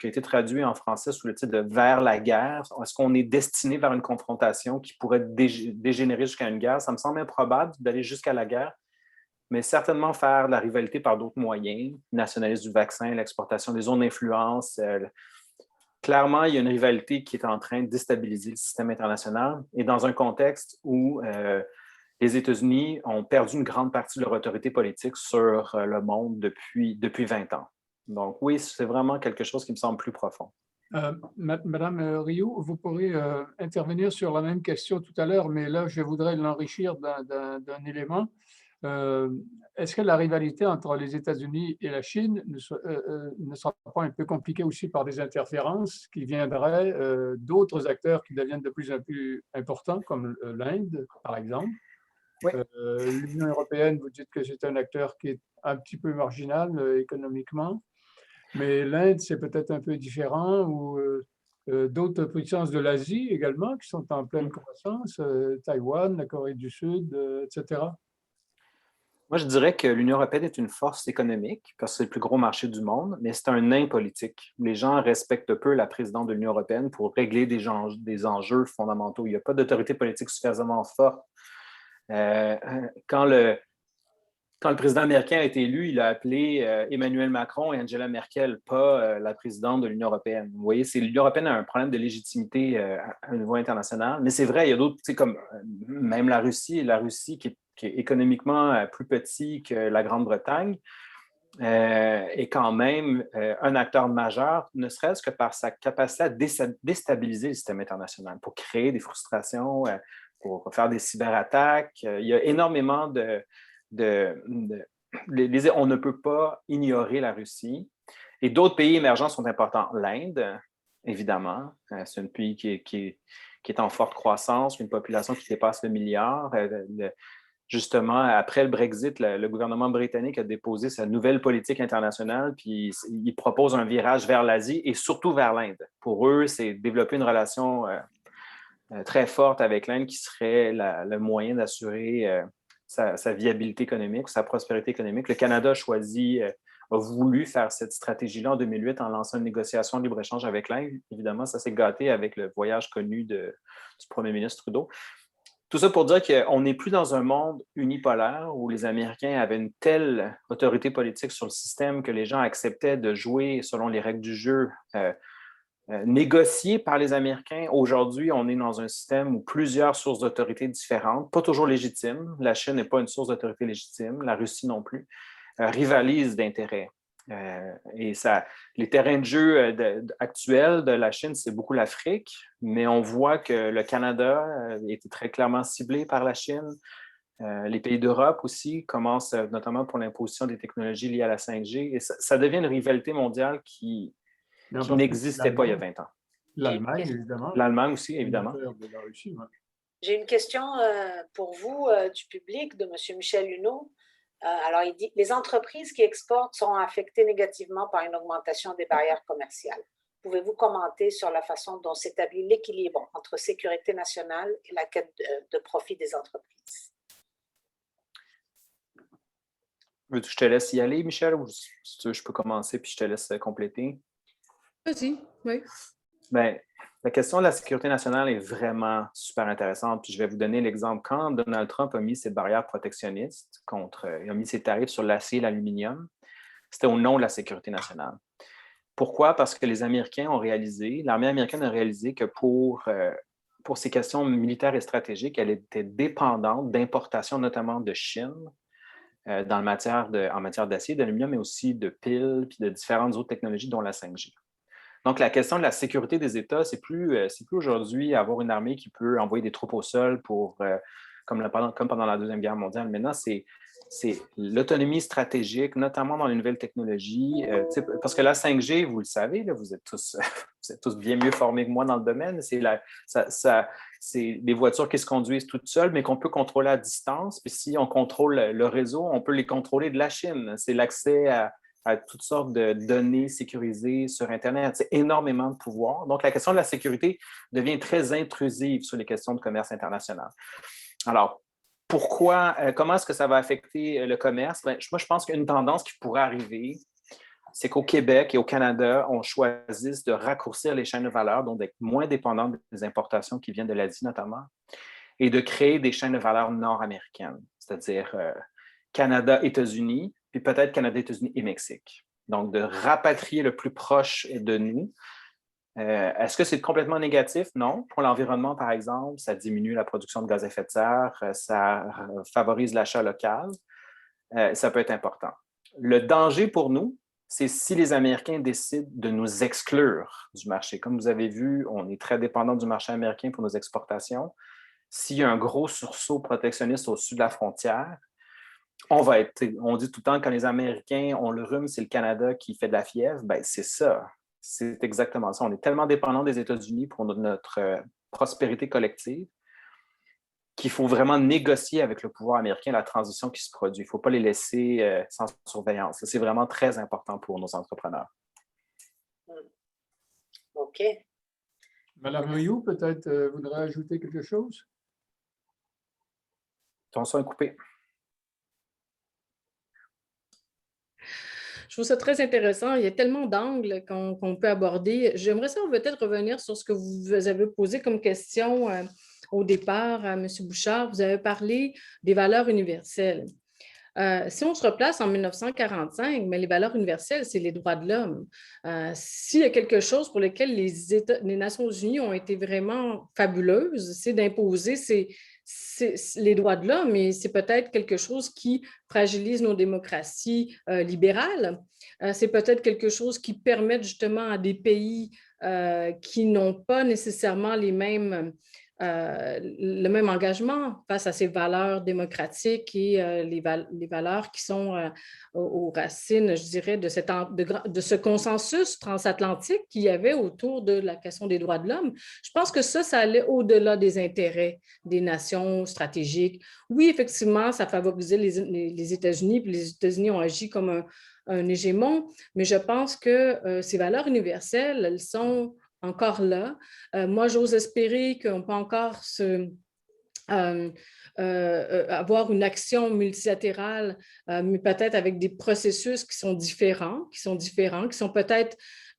été traduit en français sous le titre de « Vers la guerre ». Est-ce qu'on est destiné vers une confrontation qui pourrait dégénérer jusqu'à une guerre? Ça me semble improbable d'aller jusqu'à la guerre, mais certainement faire de la rivalité par d'autres moyens, nationalisme du vaccin, l'exportation des zones d'influence. Clairement, il y a une rivalité qui est en train de déstabiliser le système international et dans un contexte où les États-Unis ont perdu une grande partie de leur autorité politique sur le monde depuis 20 ans. Donc oui, c'est vraiment quelque chose qui me semble plus profond. Madame Rioux, vous pourrez intervenir sur la même question tout à l'heure, mais là, je voudrais l'enrichir d'un élément. Est-ce que la rivalité entre les États-Unis et la Chine ne sera pas un peu compliquée aussi par des interférences qui viendraient d'autres acteurs qui deviennent de plus en plus importants, comme l'Inde, par exemple? Oui. L'Union européenne, vous dites que c'est un acteur qui est un petit peu marginal économiquement, mais l'Inde, c'est peut-être un peu différent, ou d'autres puissances de l'Asie également qui sont en pleine croissance, Taïwan, la Corée du Sud, etc. Moi, je dirais que l'Union européenne est une force économique parce que c'est le plus gros marché du monde, mais c'est un nain politique. Les gens respectent peu la présidente de l'Union européenne pour régler des enjeux fondamentaux. Il n'y a pas d'autorité politique suffisamment forte. Quand quand le président américain a été élu, il a appelé Emmanuel Macron et Angela Merkel, pas la présidente de l'Union européenne. Vous voyez, l'Union européenne a un problème de légitimité à un niveau international, mais c'est vrai, il y a d'autres, comme même la Russie qui est économiquement plus petit que la Grande-Bretagne, est quand même un acteur majeur, ne serait-ce que par sa capacité à déstabiliser le système international, pour créer des frustrations, pour faire des cyberattaques. Il y a énormément on ne peut pas ignorer la Russie. Et d'autres pays émergents sont importants. L'Inde, évidemment, c'est un pays qui est en forte croissance, une population qui dépasse le milliard. Justement, après le Brexit, le gouvernement britannique a déposé sa nouvelle politique internationale, puis il propose un virage vers l'Asie et surtout vers l'Inde. Pour eux, c'est développer une relation très forte avec l'Inde qui serait le moyen d'assurer sa viabilité économique, sa prospérité économique. Le Canada a voulu faire cette stratégie-là en 2008 en lançant une négociation de libre-échange avec l'Inde. Évidemment, ça s'est gâté avec le voyage connu du premier ministre Trudeau. Tout ça pour dire qu'on n'est plus dans un monde unipolaire où les Américains avaient une telle autorité politique sur le système que les gens acceptaient de jouer selon les règles du jeu négociées par les Américains. Aujourd'hui, on est dans un système où plusieurs sources d'autorité différentes, pas toujours légitimes, la Chine n'est pas une source d'autorité légitime, la Russie non plus, rivalisent d'intérêts. Et les terrains de jeu actuels de la Chine, c'est beaucoup l'Afrique, mais on voit que le Canada était très clairement ciblé par la Chine. Les pays d'Europe aussi commencent, notamment pour l'imposition des technologies liées à la 5G. Et ça devient une rivalité mondiale qui n'existait pas il y a 20 ans. L'Allemagne, évidemment. L'Allemagne aussi, évidemment. De la Russie, ouais. J'ai une question pour vous du public de M. Michel Huneau. Alors, il dit « Les entreprises qui exportent seront affectées négativement par une augmentation des barrières commerciales. Pouvez-vous commenter sur la façon dont s'établit l'équilibre entre sécurité nationale et la quête de profit des entreprises? » Je te laisse y aller, Michel, ou si tu veux, je peux commencer puis je te laisse compléter. Vas-y, oui. Bien, la question de la sécurité nationale est vraiment super intéressante. Puis je vais vous donner l'exemple. Quand Donald Trump a mis ses barrières protectionnistes il a mis ses tarifs sur l'acier et l'aluminium, c'était au nom de la sécurité nationale. Pourquoi? Parce que l'armée américaine a réalisé que pour ces questions militaires et stratégiques, elle était dépendante d'importations, notamment de Chine, en matière d'acier, d'aluminium, mais aussi de piles, puis de différentes autres technologies, dont la 5G. Donc, la question de la sécurité des États, c'est plus aujourd'hui avoir une armée qui peut envoyer des troupes au sol comme pendant la Deuxième Guerre mondiale. Maintenant, c'est l'autonomie stratégique, notamment dans les nouvelles technologies. Parce que la 5G, vous le savez, là, vous êtes tous bien mieux formés que moi dans le domaine. C'est des voitures qui se conduisent toutes seules, mais qu'on peut contrôler à distance. Puis si on contrôle le réseau, on peut les contrôler de la Chine. C'est l'accès à toutes sortes de données sécurisées sur Internet. C'est énormément de pouvoir. Donc, la question de la sécurité devient très intrusive sur les questions de commerce international. Alors, comment est-ce que ça va affecter le commerce? Bien, moi, je pense qu'une tendance qui pourrait arriver, c'est qu'au Québec et au Canada, on choisisse de raccourcir les chaînes de valeur, donc d'être moins dépendant des importations qui viennent de l'Asie notamment, et de créer des chaînes de valeur nord-américaines, c'est-à-dire Canada, États-Unis, puis peut-être Canada, États-Unis et Mexique. Donc, de rapatrier le plus proche de nous. Est-ce que c'est complètement négatif? Non. Pour l'environnement, par exemple, ça diminue la production de gaz à effet de serre, ça favorise l'achat local. Ça peut être important. Le danger pour nous, c'est si les Américains décident de nous exclure du marché. Comme vous avez vu, on est très dépendant du marché américain pour nos exportations. S'il y a un gros sursaut protectionniste au-dessus de la frontière, on dit tout le temps que quand les Américains ont le rhume, c'est le Canada qui fait de la fièvre. Bien, c'est ça. C'est exactement ça. On est tellement dépendant des États-Unis pour notre prospérité collective qu'il faut vraiment négocier avec le pouvoir américain la transition qui se produit. Il ne faut pas les laisser sans surveillance. C'est vraiment très important pour nos entrepreneurs. OK. Madame Rioux, peut-être voudrait ajouter quelque chose? Ton son est coupé. Je trouve ça très intéressant. Il y a tellement d'angles qu'on peut aborder. J'aimerais ça peut-être revenir sur ce que vous avez posé comme question au départ à M. Bouchard. Vous avez parlé des valeurs universelles. Si on se replace en 1945, mais les valeurs universelles, c'est les droits de l'homme. S'il y a quelque chose pour lequel les Nations unies ont été vraiment fabuleuses, c'est d'imposer les droits de l'homme, et c'est peut-être quelque chose qui fragilise nos démocraties libérales. C'est peut-être quelque chose qui permet justement à des pays qui n'ont pas nécessairement le même engagement face à ces valeurs démocratiques et les valeurs qui sont aux racines, je dirais, de ce consensus transatlantique qu'il y avait autour de la question des droits de l'homme. Je pense que ça allait au-delà des intérêts des nations stratégiques. Oui, effectivement, ça favorisait les États-Unis, puis les États-Unis ont agi comme un hégémon, mais je pense que ces valeurs universelles, elles sont encore là. Moi, j'ose espérer qu'on peut encore avoir une action multilatérale, mais peut-être avec des processus qui sont différents,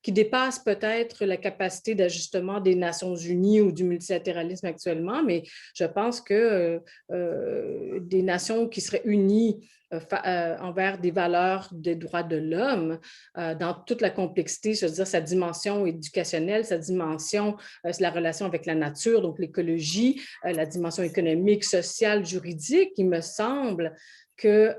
qui dépassent peut-être la capacité d'ajustement des Nations unies ou du multilatéralisme actuellement, mais je pense que des nations qui seraient unies envers des valeurs des droits de l'homme dans toute la complexité, je veux dire sa dimension éducationnelle, sa dimension, la relation avec la nature, donc l'écologie, la dimension économique, sociale, juridique, il me semble que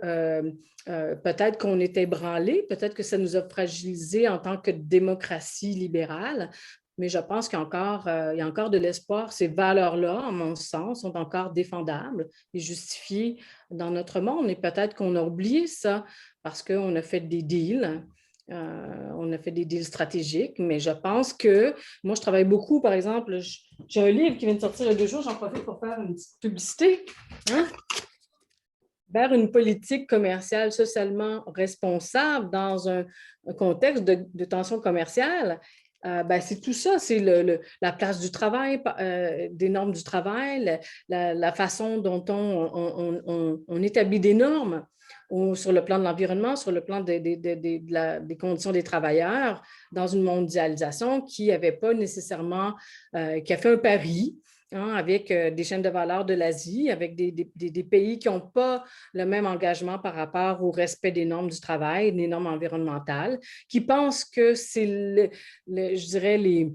peut-être qu'on est ébranlé, peut-être que ça nous a fragilisés en tant que démocratie libérale, mais je pense qu'il y a encore de l'espoir. Ces valeurs-là, à mon sens, sont encore défendables et justifiées dans notre monde. Et peut-être qu'on a oublié ça parce qu'on a fait des deals. On a fait des deals stratégiques, mais je pense que moi, je travaille beaucoup, par exemple, j'ai un livre qui vient de sortir il y a 2 jours, j'en profite pour faire une petite publicité. Vers une politique commerciale socialement responsable dans un contexte de tension commerciale. C'est tout ça, c'est la place du travail, des normes du travail, la façon dont on établit des normes sur le plan de l'environnement, sur le plan des conditions des travailleurs, dans une mondialisation qui n'avait pas nécessairement, qui a fait un pari, avec des chaînes de valeur de l'Asie, avec des pays qui n'ont pas le même engagement par rapport au respect des normes du travail, des normes environnementales, qui pensent que c'est, je dirais, les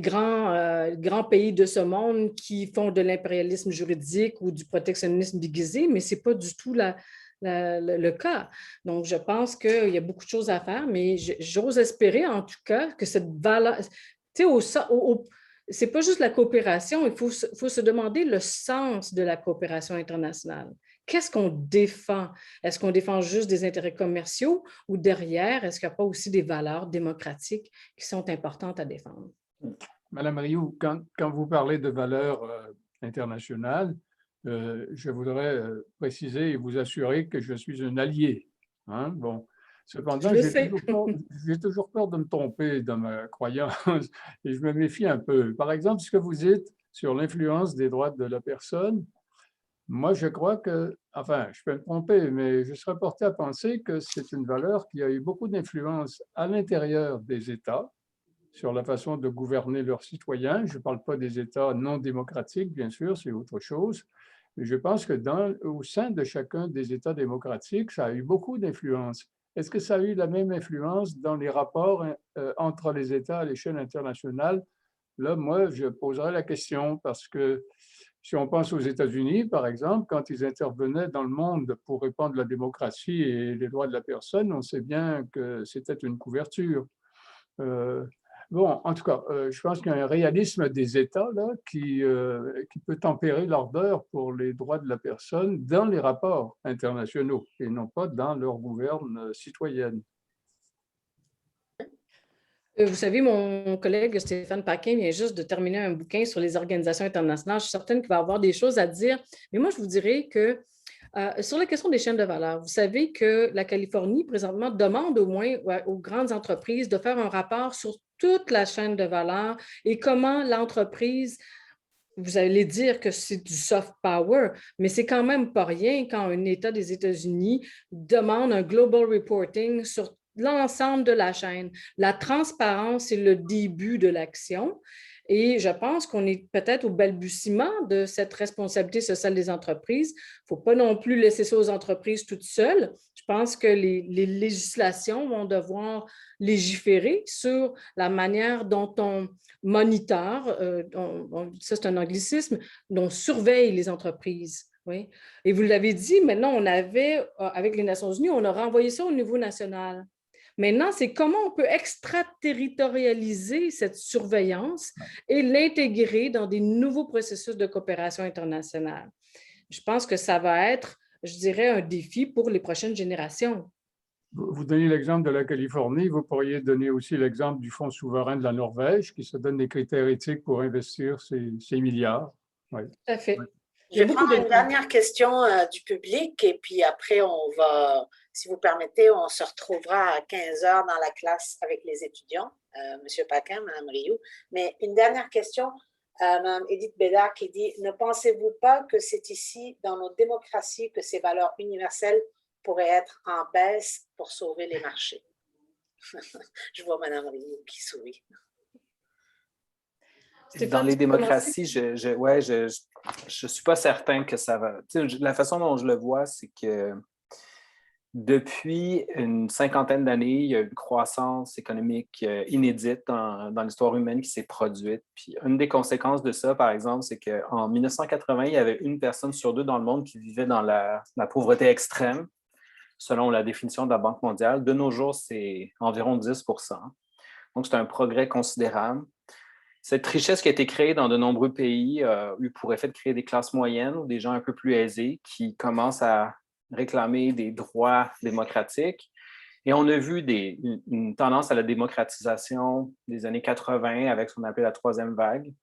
grands pays de ce monde qui font de l'impérialisme juridique ou du protectionnisme déguisé, mais ce n'est pas du tout le cas. Donc, je pense qu'il y a beaucoup de choses à faire, mais j'ose espérer en tout cas que cette valeur, tu sais, c'est pas juste la coopération, il faut se demander le sens de la coopération internationale. Qu'est-ce qu'on défend? Est-ce qu'on défend juste des intérêts commerciaux ou derrière, est-ce qu'il n'y a pas aussi des valeurs démocratiques qui sont importantes à défendre? Madame Rioux, quand vous parlez de valeurs internationales, je voudrais préciser et vous assurer que je suis un allié. Bon. Cependant, j'ai toujours peur de me tromper dans ma croyance et je me méfie un peu. Par exemple, ce que vous dites sur l'influence des droits de la personne, moi, je crois que, enfin, je peux me tromper, mais je serais porté à penser que c'est une valeur qui a eu beaucoup d'influence à l'intérieur des États sur la façon de gouverner leurs citoyens. Je ne parle pas des États non démocratiques, bien sûr, c'est autre chose. Mais je pense que au sein de chacun des États démocratiques, ça a eu beaucoup d'influence. Est-ce que ça a eu la même influence dans les rapports entre les États à l'échelle internationale? Là, moi, je poserais la question parce que si on pense aux États-Unis, par exemple, quand ils intervenaient dans le monde pour répandre la démocratie et les droits de la personne, on sait bien que c'était une couverture. Bon, en tout cas, je pense qu'il y a un réalisme des États là, qui peut tempérer l'ardeur pour les droits de la personne dans les rapports internationaux et non pas dans leur gouverne citoyenne. Vous savez, mon collègue Stéphane Paquin vient juste de terminer un bouquin sur les organisations internationales. Je suis certaine qu'il va avoir des choses à dire, mais moi, je vous dirais que sur la question des chaînes de valeur, vous savez que la Californie, présentement, demande au moins aux grandes entreprises de faire un rapport sur toute la chaîne de valeur et comment l'entreprise, vous allez dire que c'est du soft power, mais c'est quand même pas rien quand un État des États-Unis demande un global reporting sur l'ensemble de la chaîne. La transparence, c'est le début de l'action. Et je pense qu'on est peut-être au balbutiement de cette responsabilité sociale des entreprises. Il ne faut pas non plus laisser ça aux entreprises toutes seules. Je pense que les législations vont devoir légiférer sur la manière dont on monitore, ça c'est un anglicisme, dont on surveille les entreprises. Oui. Et vous l'avez dit, maintenant, on avait, avec les Nations unies, on a renvoyé ça au niveau national. Maintenant, c'est comment on peut extraterritorialiser cette surveillance et l'intégrer dans des nouveaux processus de coopération internationale. Je pense que ça va être, je dirais, un défi pour les prochaines générations. Vous donnez l'exemple de la Californie, vous pourriez donner aussi l'exemple du Fonds souverain de la Norvège qui se donne des critères éthiques pour investir ces milliards. Oui. Tout à fait. Je vais prendre une dernière question du public et puis après, on va, si vous permettez, on se retrouvera à 15 heures dans la classe avec les étudiants, M. Paquin, Mme Rioux. Mais une dernière question, Mme Edith Bédard qui dit « Ne pensez-vous pas que c'est ici, dans nos démocraties, que ces valeurs universelles pourraient être en baisse pour sauver les marchés? » Je vois Mme Rioux qui sourit. Dans les démocraties, je suis pas certain que ça va. La façon dont je le vois, c'est que depuis une cinquantaine d'années, il y a une croissance économique inédite dans l'histoire humaine qui s'est produite. Puis une des conséquences de ça, par exemple, c'est qu'en 1980, il y avait une personne sur deux dans le monde qui vivait dans la pauvreté extrême, selon la définition de la Banque mondiale. De nos jours, c'est environ 10 %. Donc, c'est un progrès considérable. Cette richesse qui a été créée dans de nombreux pays a eu pour effet de créer des classes moyennes ou des gens un peu plus aisés qui commencent à réclamer des droits démocratiques. Et on a vu une tendance à la démocratisation des années 80 avec ce qu'on appelait la troisième vague.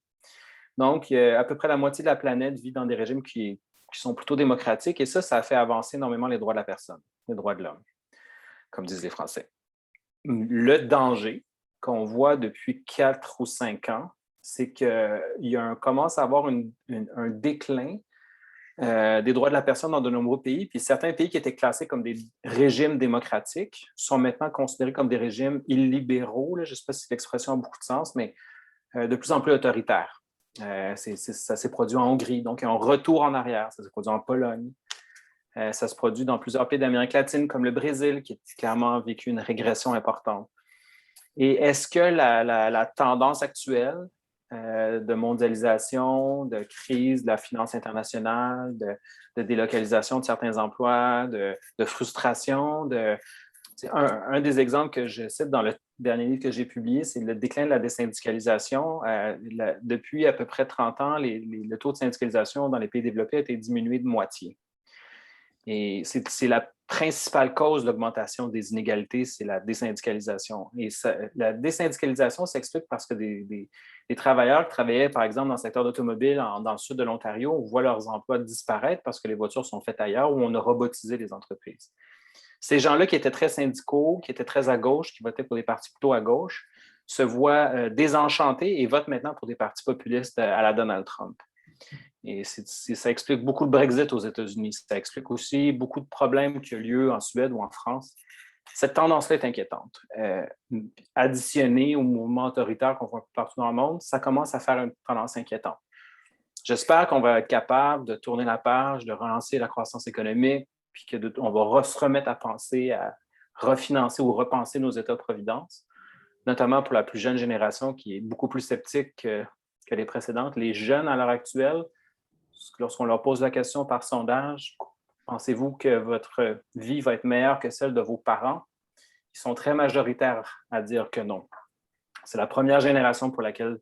Donc, à peu près la moitié de la planète vit dans des régimes qui sont plutôt démocratiques et ça a fait avancer énormément les droits de la personne, les droits de l'homme, comme disent les Français. Le danger qu'on voit depuis 4 ou 5 ans, c'est qu'il commence à avoir un déclin des droits de la personne dans de nombreux pays. Puis certains pays qui étaient classés comme des régimes démocratiques sont maintenant considérés comme des régimes illibéraux. Là, je ne sais pas si l'expression a beaucoup de sens, mais de plus en plus autoritaires. Ça s'est produit en Hongrie, donc il y a un retour en arrière. Ça s'est produit en Pologne. Ça se produit dans plusieurs pays d'Amérique latine, comme le Brésil, qui a clairement vécu une régression importante. Et est-ce que la tendance actuelle de mondialisation, de crise de la finance internationale, de délocalisation de certains emplois, de frustration, un des exemples que je cite dans le dernier livre que j'ai publié, c'est le déclin de la désyndicalisation. Depuis à peu près 30 ans, le taux de syndicalisation dans les pays développés a été diminué de moitié. Et c'est la principale cause de l'augmentation des inégalités, c'est la désyndicalisation. Et la désyndicalisation s'explique parce que des travailleurs qui travaillaient, par exemple, dans le secteur d'automobile dans le sud de l'Ontario, on voit leurs emplois disparaître parce que les voitures sont faites ailleurs ou on a robotisé les entreprises. Ces gens-là qui étaient très syndicaux, qui étaient très à gauche, qui votaient pour des partis plutôt à gauche, se voient désenchantés et votent maintenant pour des partis populistes à la Donald Trump. Et ça explique beaucoup le Brexit aux États-Unis. Ça explique aussi beaucoup de problèmes qui ont lieu en Suède ou en France. Cette tendance-là est inquiétante. Additionnée au mouvement autoritaire qu'on voit un peu partout dans le monde, ça commence à faire une tendance inquiétante. J'espère qu'on va être capable de tourner la page, de relancer la croissance économique, puis qu'on va se remettre à penser à refinancer ou repenser nos États-providence, notamment pour la plus jeune génération qui est beaucoup plus sceptique que les précédentes. Les jeunes, à l'heure actuelle, lorsqu'on leur pose la question par sondage, pensez-vous que votre vie va être meilleure que celle de vos parents? Ils sont très majoritaires à dire que non. C'est la première génération pour laquelle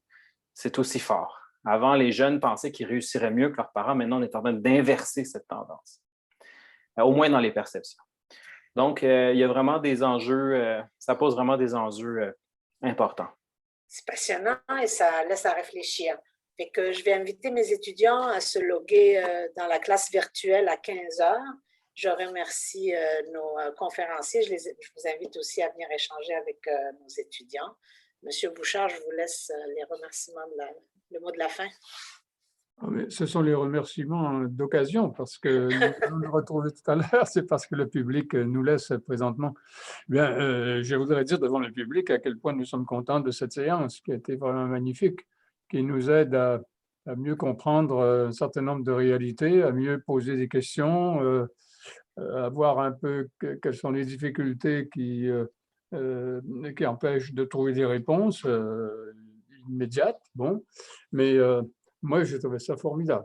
c'est aussi fort. Avant, les jeunes pensaient qu'ils réussiraient mieux que leurs parents. Maintenant, on est en train d'inverser cette tendance, au moins dans les perceptions. Donc, il y a vraiment des enjeux, ça pose vraiment des enjeux importants. C'est passionnant et ça laisse à réfléchir. Fait que je vais inviter mes étudiants à se loguer dans la classe virtuelle à 15 heures. Je remercie nos conférenciers. Je vous invite aussi à venir échanger avec nos étudiants. Monsieur Bouchard, je vous laisse les remerciements, le mot de la fin. Ce sont les remerciements d'occasion parce que nous nous retrouvons tout à l'heure, c'est parce que le public nous laisse présentement. Bien, je voudrais dire devant le public à quel point nous sommes contents de cette séance qui a été vraiment magnifique, qui nous aide à mieux comprendre un certain nombre de réalités, à mieux poser des questions, à voir un peu quelles sont les difficultés qui empêchent de trouver des réponses immédiates. Bon, mais moi, j'ai trouvé ça formidable.